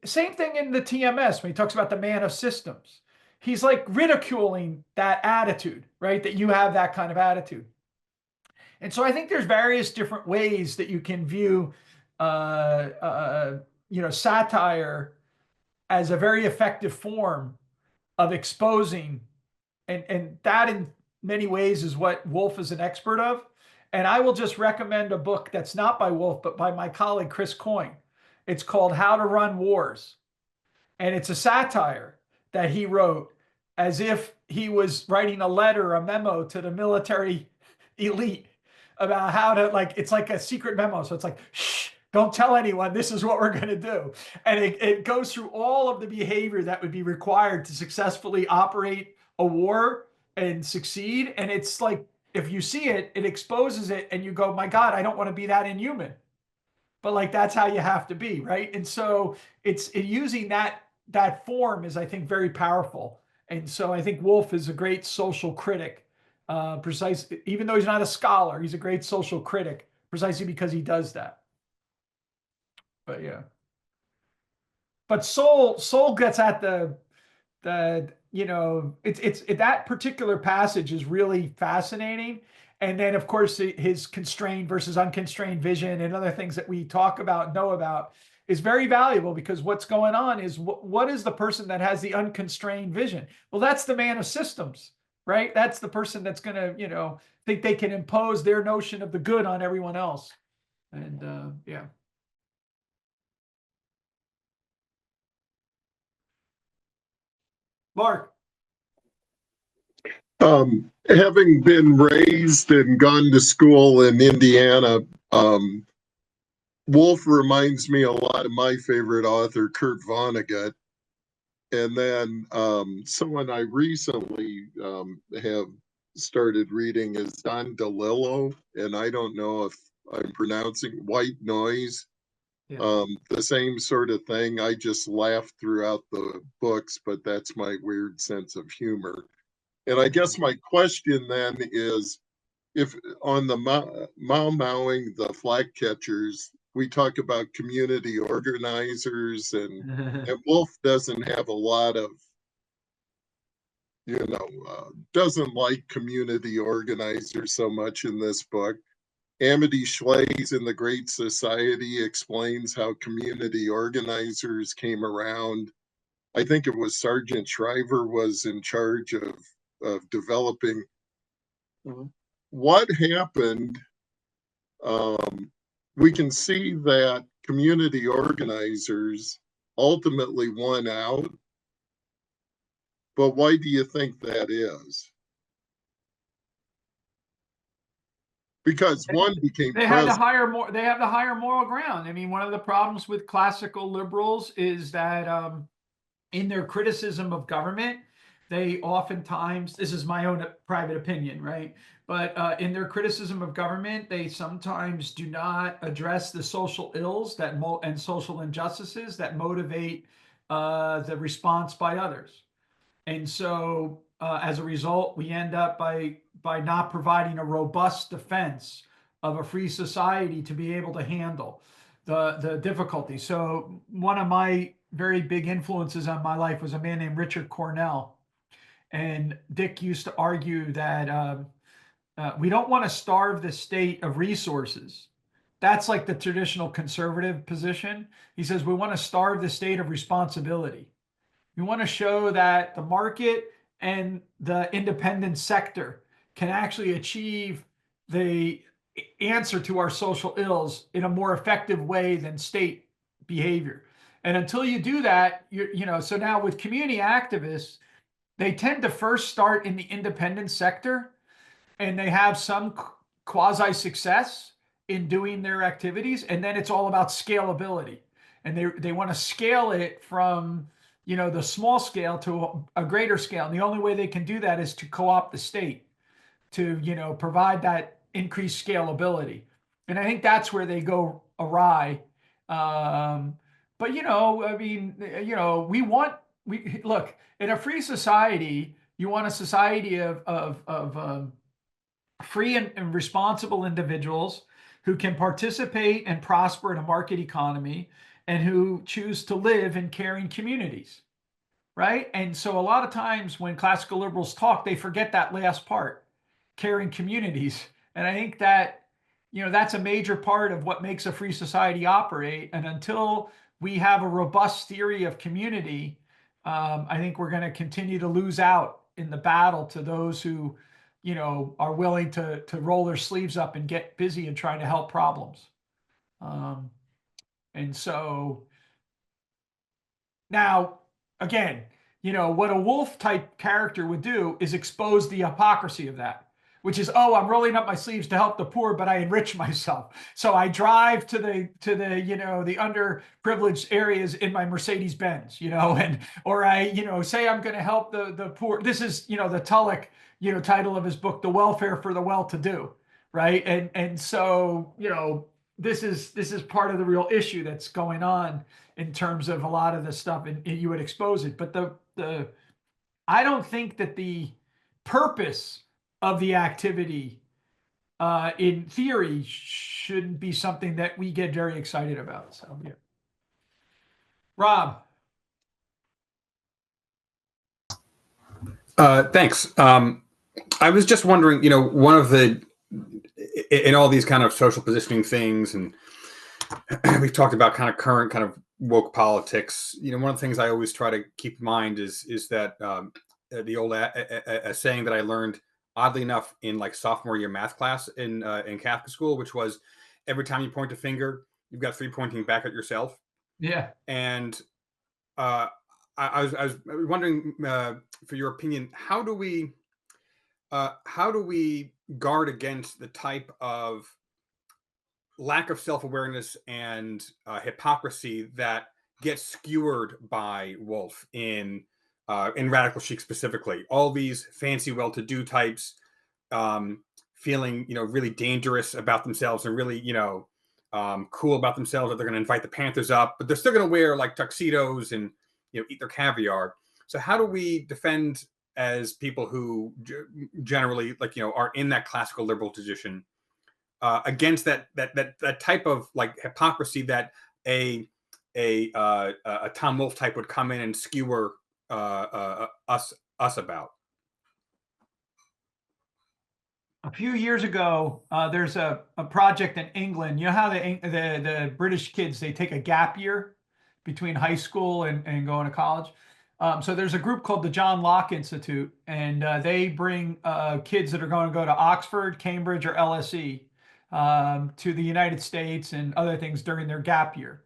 Same thing in the TMS when he talks about the man of systems. He's like ridiculing that attitude, right? That you have that kind of attitude. And so I think there's various different ways that you can view, satire as a very effective form of exposing, and that in many ways is what Wolf is an expert of. And I will just recommend a book that's not by Wolf, but by my colleague Chris Coyne. It's called How to Run Wars. And it's a satire that he wrote as if he was writing a letter, a memo to the military elite about how to, like, it's like a secret memo. So it's like, shh, don't tell anyone, this is what we're going to do. And it goes through all of the behavior that would be required to successfully operate a war and succeed. And it's like, if you see it, it exposes it and you go, my God, I don't want to be that inhuman. But like, that's how you have to be, right? And so it's using that form is, I think, very powerful. And so I think Wolf is a great social critic, precisely, even though he's not a scholar, he's a great social critic precisely because he does that. But yeah. But Soul gets at the that particular passage is really fascinating. And then, of course, his constrained versus unconstrained vision and other things that we talk about, know about, is very valuable, because what's going on is what is the person that has the unconstrained vision? Well, that's the man of systems, right? That's the person that's going to, think they can impose their notion of the good on everyone else. And yeah. Mark. Having been raised and gone to school in Indiana, Wolf reminds me a lot of my favorite author, Kurt Vonnegut. And then someone I recently have started reading is Don DeLillo, and I don't know if I'm pronouncing White Noise. Yeah. The same sort of thing. I just laugh throughout the books, but that's my weird sense of humor. And I guess my question then is, if on the Mowing the flag catchers, we talk about community organizers, and Wolf doesn't have a lot of, doesn't like community organizers so much in this book. Amity Schleys in The Great Society explains how community organizers came around. I think it was Sergeant Shriver was in charge of developing. What happened? We can see that community organizers ultimately won out, but why do you think that is? Because one became they have the higher moral ground. I mean, one of the problems with classical liberals is that in their criticism of government, they oftentimes, this is my own private opinion, right? But in their criticism of government, they sometimes do not address the social ills and social injustices that motivate the response by others. And so as a result, we end up by not providing a robust defense of a free society to be able to handle. the difficulty. So one of my very big influences on my life was a man named Richard Cornell. And Dick used to argue that we don't want to starve the state of resources. That's like the traditional conservative position. He says we want to starve the state of responsibility. We want to show that the market and the independent sector can actually achieve the answer to our social ills in a more effective way than state behavior. And until you do that, so now with community activists, they tend to first start in the independent sector and they have some quasi success in doing their activities. And then it's all about scalability. And they want to scale it from, the small scale to a greater scale. And the only way they can do that is to co-opt the state to, provide that increased scalability. And I think that's where they go awry. But, I mean, we look, in a free society, you want a society of free and responsible individuals who can participate and prosper in a market economy and who choose to live in caring communities, right? And so a lot of times when classical liberals talk, they forget that last part, caring communities. And I think that, that's a major part of what makes a free society operate. And until we have a robust theory of community, I think we're going to continue to lose out in the battle to those who, are willing to roll their sleeves up and get busy and try to help problems. And so now, again, what a wolf type character would do is expose the hypocrisy of that, which is, oh, I'm rolling up my sleeves to help the poor, but I enrich myself. So I drive to the the underprivileged areas in my Mercedes Benz, or I, say I'm going to help the poor. This is, the Tulloch, title of his book, The Welfare for the Well-to-Do, right? And so, this is part of the real issue that's going on in terms of a lot of the stuff, and you would expose it. But I don't think that the purpose of the activity, in theory, shouldn't be something that we get very excited about. So, yeah. Rob. Thanks. I was just wondering, one of in all these kind of social positioning things, and we've talked about kind of current kind of woke politics. One of the things I always try to keep in mind is that the old a saying that I learned, oddly enough, in like sophomore year math class in Catholic school, which was, every time you point a finger, you've got three pointing back at yourself. Yeah. And I was wondering, for your opinion, how do we guard against the type of lack of self-awareness and hypocrisy that gets skewered by Wolf in Radical Chic specifically? All these fancy, well-to-do types feeling, really dangerous about themselves and really, cool about themselves, that they're going to invite the Panthers up, but they're still going to wear like tuxedos and, eat their caviar. So how do we defend, as people who generally are in that classical liberal position, against that type of like hypocrisy that a Tom Wolfe type would come in and skewer us about? A few years ago, there's a project in England. You know how the British kids, they take a gap year between high school and going to college. So there's a group called the John Locke Institute, and they bring kids that are going to go to Oxford, Cambridge, or LSE to the United States and other things during their gap year.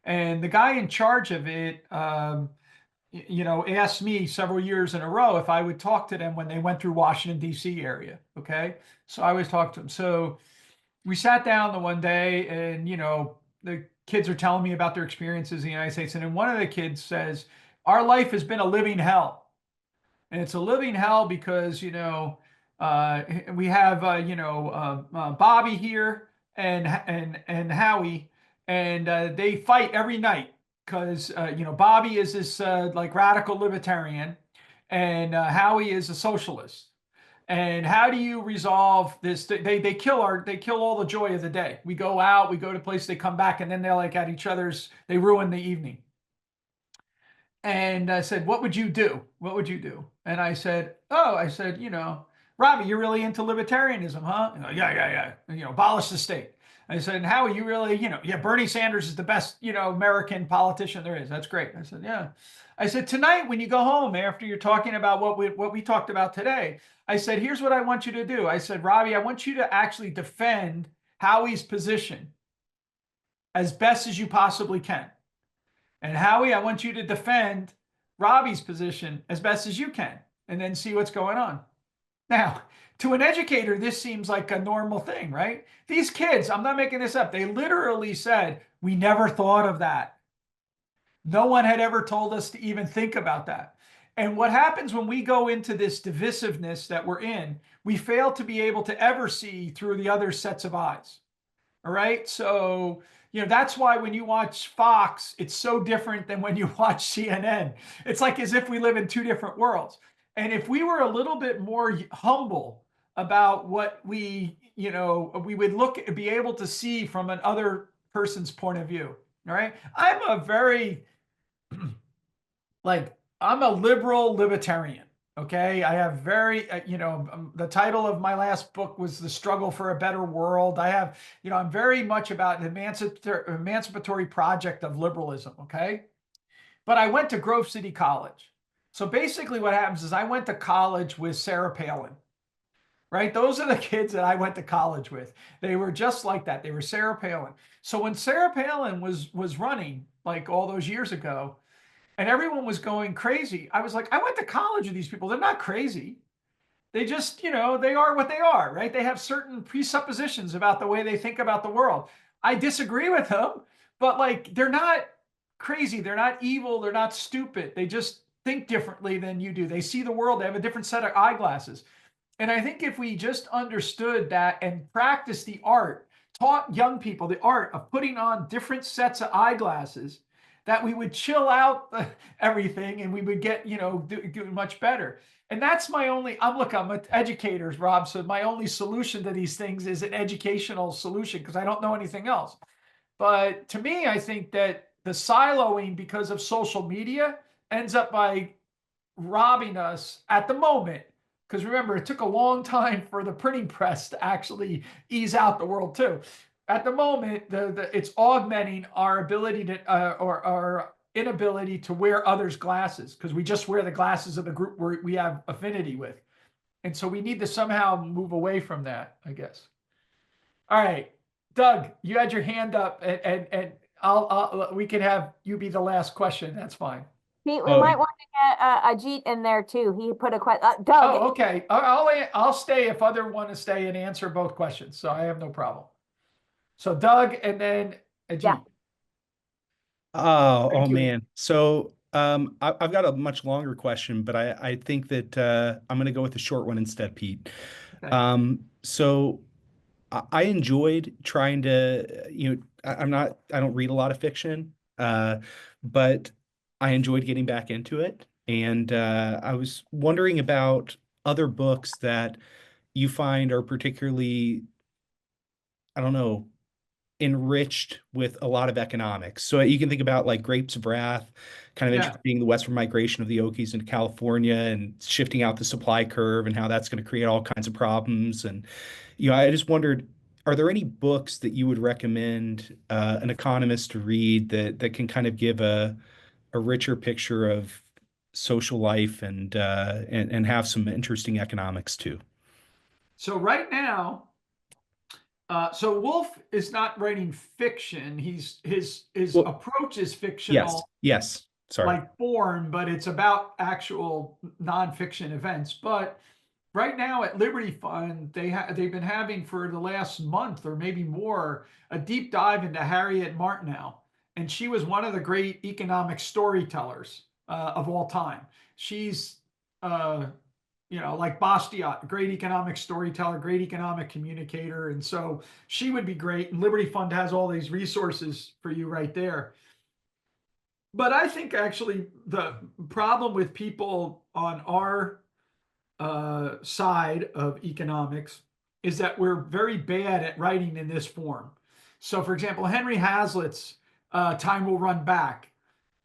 And the guy in charge of it, asked me several years in a row if I would talk to them when they went through Washington, D.C. area. Okay. So I always talk to them. So we sat down the one day and, the kids are telling me about their experiences in the United States. And then one of the kids says, our life has been a living hell. And it's a living hell because, we have, Bobby here and Howie, and they fight every night because, Bobby is this like radical libertarian and Howie is a socialist. And how do you resolve this? They kill all the joy of the day. We go out, we go to places, they come back, and then they're like at each other's, they ruin the evening. And I said, what would you do? What would you do? And I said, Robbie, you're really into libertarianism, huh? Yeah. Abolish the state. I said, and Howie, you really, yeah, Bernie Sanders is the best, American politician there is. That's great. I said, yeah. I said, tonight when you go home after you're talking about what we talked about today, I said, here's what I want you to do. I said, Robbie, I want you to actually defend Howie's position as best as you possibly can. And Howie, I want you to defend Robbie's position as best as you can, and then see what's going on. Now, to an educator, this seems like a normal thing, right? These kids, I'm not making this up, they literally said, we never thought of that. No one had ever told us to even think about that. And what happens when we go into this divisiveness that we're in, we fail to be able to ever see through the other sets of eyes. All right. So, that's why when you watch Fox, it's so different than when you watch CNN. It's like as if we live in two different worlds. And if we were a little bit more humble about what we would be able to see from another person's point of view. All right. I'm a very, I'm a liberal libertarian. Okay. I have the title of my last book was The Struggle for a Better World. I have, I'm very much about the emancipatory project of liberalism. Okay. But I went to Grove City College. So basically what happens is I went to college with Sarah Palin, right? Those are the kids that I went to college with. They were just like that. They were Sarah Palin. So when Sarah Palin was running like all those years ago, and everyone was going crazy, I was like, I went to college with these people. They're not crazy. They just, they are what they are, right? They have certain presuppositions about the way they think about the world. I disagree with them, but they're not crazy. They're not evil. They're not stupid. They just think differently than you do. They see the world. They have a different set of eyeglasses. And I think if we just understood that and practiced the art, taught young people the art of putting on different sets of eyeglasses, that we would chill out everything and we would get, do much better. And that's my only, I'm an educator, Rob. So my only solution to these things is an educational solution because I don't know anything else. But to me, I think that the siloing because of social media ends up by robbing us at the moment. Because remember, it took a long time for the printing press to actually ease out the world too. At the moment, it's augmenting our ability to or our inability to wear others' glasses because we just wear the glasses of the group we have affinity with. And so we need to somehow move away from that, I guess. All right, Doug, you had your hand up and we can have you be the last question. That's fine. Pete, we might want to get Ajit in there too. He put a question. Doug. Oh, okay. I'll stay if other want to stay and answer both questions. So I have no problem. So Doug and then Ajit. Yeah. Oh man. So I've got a much longer question, but I think that I'm going to go with the short one instead, Pete. Okay. So I enjoyed trying to, I don't read a lot of fiction, but I enjoyed getting back into it. And I was wondering about other books that you find are particularly, I don't know, enriched with a lot of economics. So you can think about like Grapes of Wrath, kind of interesting the westward migration of the Okies into California and shifting out the supply curve and how that's going to create all kinds of problems. And, I just wondered, are there any books that you would recommend an economist to read that can kind of give a richer picture of social life and have some interesting economics too? So right now, so Wolf is not writing fiction. His approach is fictional. Yes. Sorry. Like form, but it's about actual nonfiction events. But right now at Liberty Fund, they've been having for the last month or maybe more a deep dive into Harriet Martineau, and she was one of the great economic storytellers of all time. She's like Bastiat, great economic storyteller, great economic communicator. And so she would be great. And Liberty Fund has all these resources for you right there. But I think actually the problem with people on our side of economics is that we're very bad at writing in this form. So, for example, Henry Hazlitt's Time Will Run Back.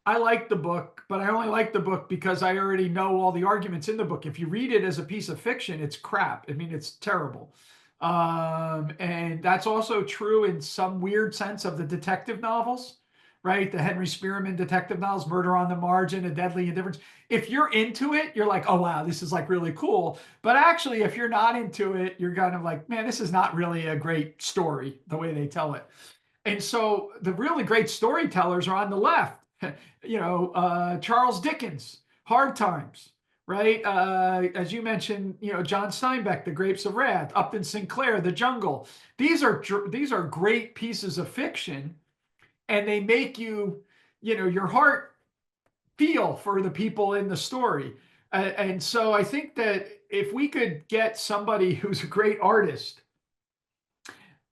I like the book, but I only like the book because I already know all the arguments in the book. If you read it as a piece of fiction, it's crap. I mean, it's terrible. And that's also true in some weird sense of the detective novels, right? The Henry Spearman detective novels, Murder on the Margin, A Deadly Indifference. If you're into it, you're like, oh, wow, this is like really cool. But actually, if you're not into it, you're kind of like, man, this is not really a great story the way they tell it. And so the really great storytellers are on the left. Charles Dickens, Hard Times, right? As you mentioned, John Steinbeck, The Grapes of Wrath, Upton Sinclair, The Jungle. These are great pieces of fiction, and they make your heart feel for the people in the story. And so I think that if we could get somebody who's a great artist,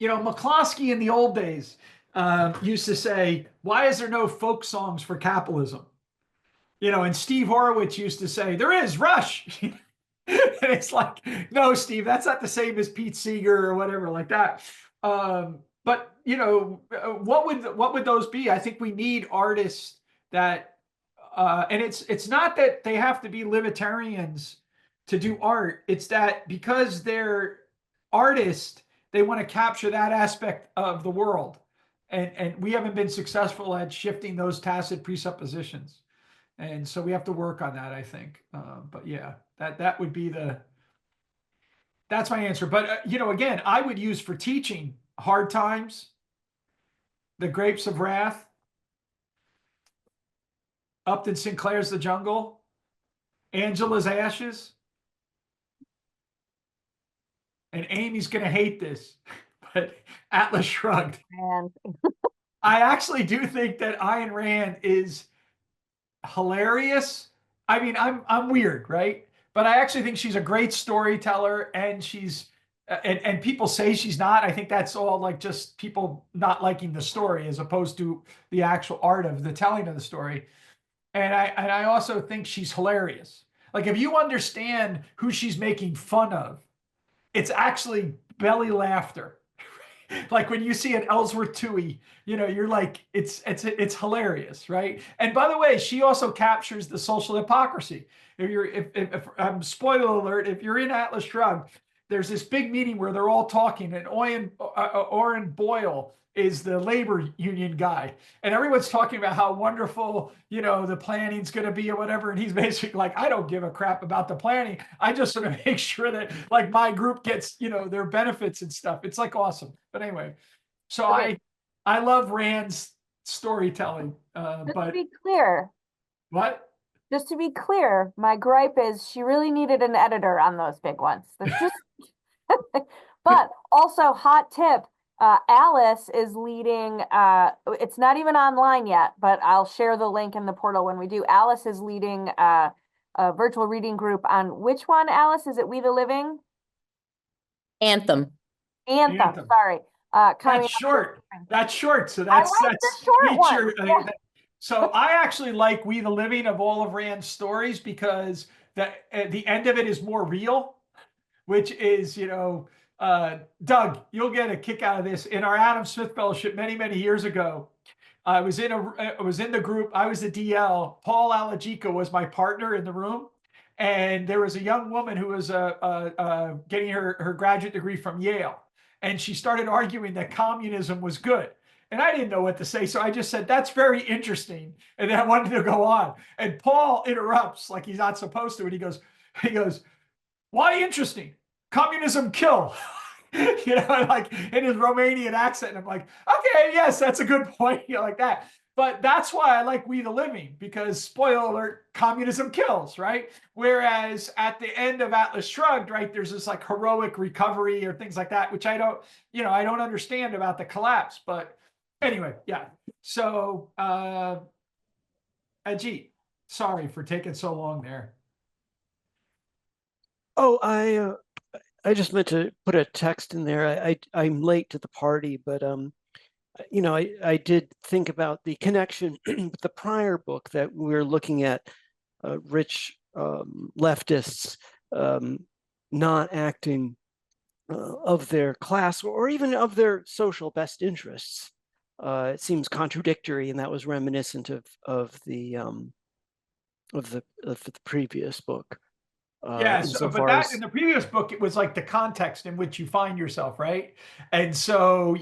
McCloskey in the old days used to say, why is there no folk songs for capitalism? And Steve Horowitz used to say, there is, Rush. And it's like, no, Steve, that's not the same as Pete Seeger or whatever like that. But what would those be? I think we need artists that, and it's not that they have to be libertarians to do art. It's that because they're artists, they want to capture that aspect of the world. And we haven't been successful at shifting those tacit presuppositions. And so we have to work on that, I think. But yeah, that would be that's my answer. But, again, I would use for teaching Hard Times, The Grapes of Wrath, Upton Sinclair's The Jungle, Angela's Ashes. And Amy's going to hate this, but Atlas Shrugged. And I actually do think that Ayn Rand is hilarious. I mean, I'm weird, right? But I actually think she's a great storyteller, and she's and people say she's not. I think that's all like just people not liking the story as opposed to the actual art of the telling of the story. And I also think she's hilarious. Like if you understand who she's making fun of, it's actually belly laughter. Like when you see an Ellsworth Toohey, you're like, it's hilarious, right? And by the way, she also captures the social hypocrisy. If spoiler alert, if you're in Atlas Shrugged, there's this big meeting where they're all talking, and Orrin Boyle is the labor union guy, and everyone's talking about how wonderful, the planning's going to be or whatever. And he's basically like, I don't give a crap about the planning. I just want to make sure that like my group gets, their benefits and stuff. It's like awesome. But anyway, so Okay. I love Rand's storytelling. Just to But be clear, what? just to be clear, my gripe is she really needed an editor on those big ones. There's just, but also hot tip. Alice is leading, it's not even online yet, but I'll share the link in the portal when we do. Alice is leading a virtual reading group on which one, Alice? Is it We the Living? Anthem. Anthem. Sorry. That's short. That's short. So I that's like the short one. Yeah. So I actually like We the Living of all of Rand's stories because the end of it is more real, which is, Doug, you'll get a kick out of this. In our Adam Smith Fellowship many, many years ago, I was in the group. I was the DL. Paul Alagico was my partner in the room. And there was a young woman who was getting her graduate degree from Yale. And she started arguing that communism was good. And I didn't know what to say. So I just said, that's very interesting. And then I wanted to go on. And Paul interrupts like he's not supposed to. And he goes, why interesting? Communism kill. Like in his Romanian accent. And I'm like, okay, yes, that's a good point. Like that. But that's why I like We the Living, because spoiler alert, communism kills, right? Whereas at the end of Atlas Shrugged, right, there's this like heroic recovery or things like that, which I don't understand about the collapse. But anyway, yeah. So Ajit, sorry for taking so long there. Oh, I just meant to put a text in there. I'm late to the party, but I did think about the connection with the prior book that we were looking at, rich leftists not acting of their class or even of their social best interests. It seems contradictory, and that was reminiscent of the previous book. But that in the previous book, it was like the context in which you find yourself, right? And so,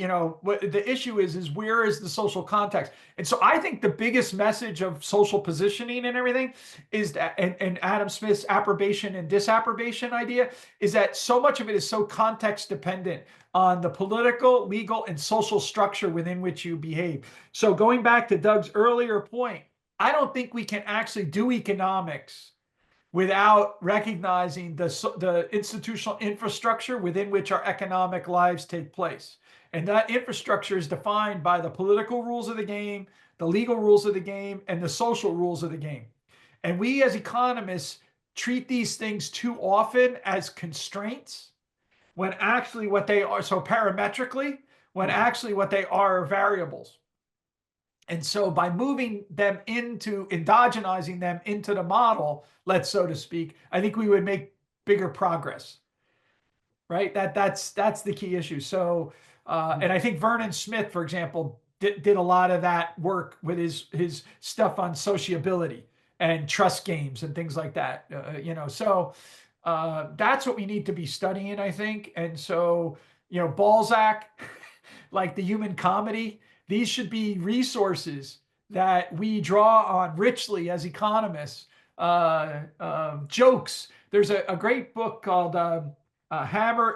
what the issue is where is the social context? And so I think the biggest message of social positioning and everything is that, and Adam Smith's approbation and disapprobation idea is that so much of it is so context dependent on the political, legal, and social structure within which you behave. So going back to Doug's earlier point, I don't think we can actually do economics without recognizing the institutional infrastructure within which our economic lives take place. And that infrastructure is defined by the political rules of the game, the legal rules of the game, and the social rules of the game. And we as economists treat these things too often as constraints when actually what they are, so parametrically, when actually what they are variables. And so by moving them endogenizing them into the model, so to speak, I think we would make bigger progress, right? That's the key issue. So, and I think Vernon Smith, for example, did a lot of that work with his stuff on sociability and trust games and things like that, so that's what we need to be studying, I think. And so, Balzac, like the Human Comedy, these should be resources that we draw on richly as economists. Jokes. There's a great book called Hammer.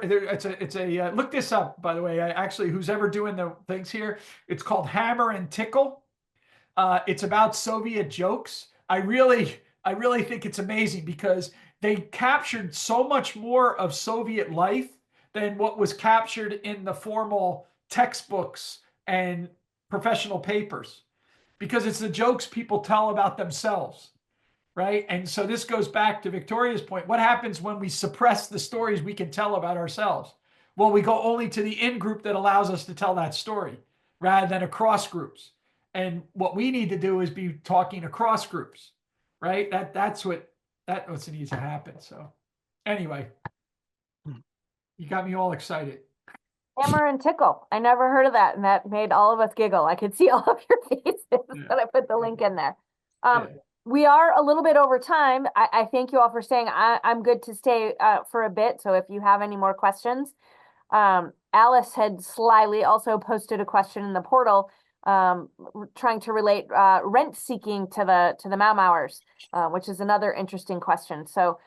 Look this up, by the way. Who's ever doing the things here, it's called Hammer and Tickle. It's about Soviet jokes. I really think it's amazing because they captured so much more of Soviet life than what was captured in the formal textbooks and professional papers, because it's the jokes people tell about themselves, right? And so this goes back to Victoria's point. What happens when we suppress the stories we can tell about ourselves? Well, we go only to the in-group that allows us to tell that story rather than across groups. And what we need to do is be talking across groups, right? That's what needs to happen. So anyway, you got me all excited. Hammer and Tickle. I never heard of that, and that made all of us giggle. I could see all of your faces, but I put the link in there. We are a little bit over time. I thank you all for staying. I'm good to stay for a bit, so if you have any more questions. Alice had slyly also posted a question in the portal trying to relate rent seeking to the Mau Mauers, which is another interesting question. So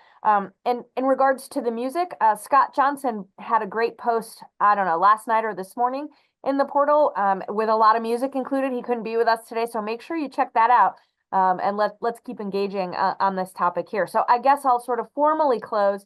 in regards to the music, Scott Johnson had a great post, I don't know, last night or this morning in the portal with a lot of music included. He couldn't be with us today, so make sure you check that out. And let's keep engaging on this topic here. So I guess I'll sort of formally close.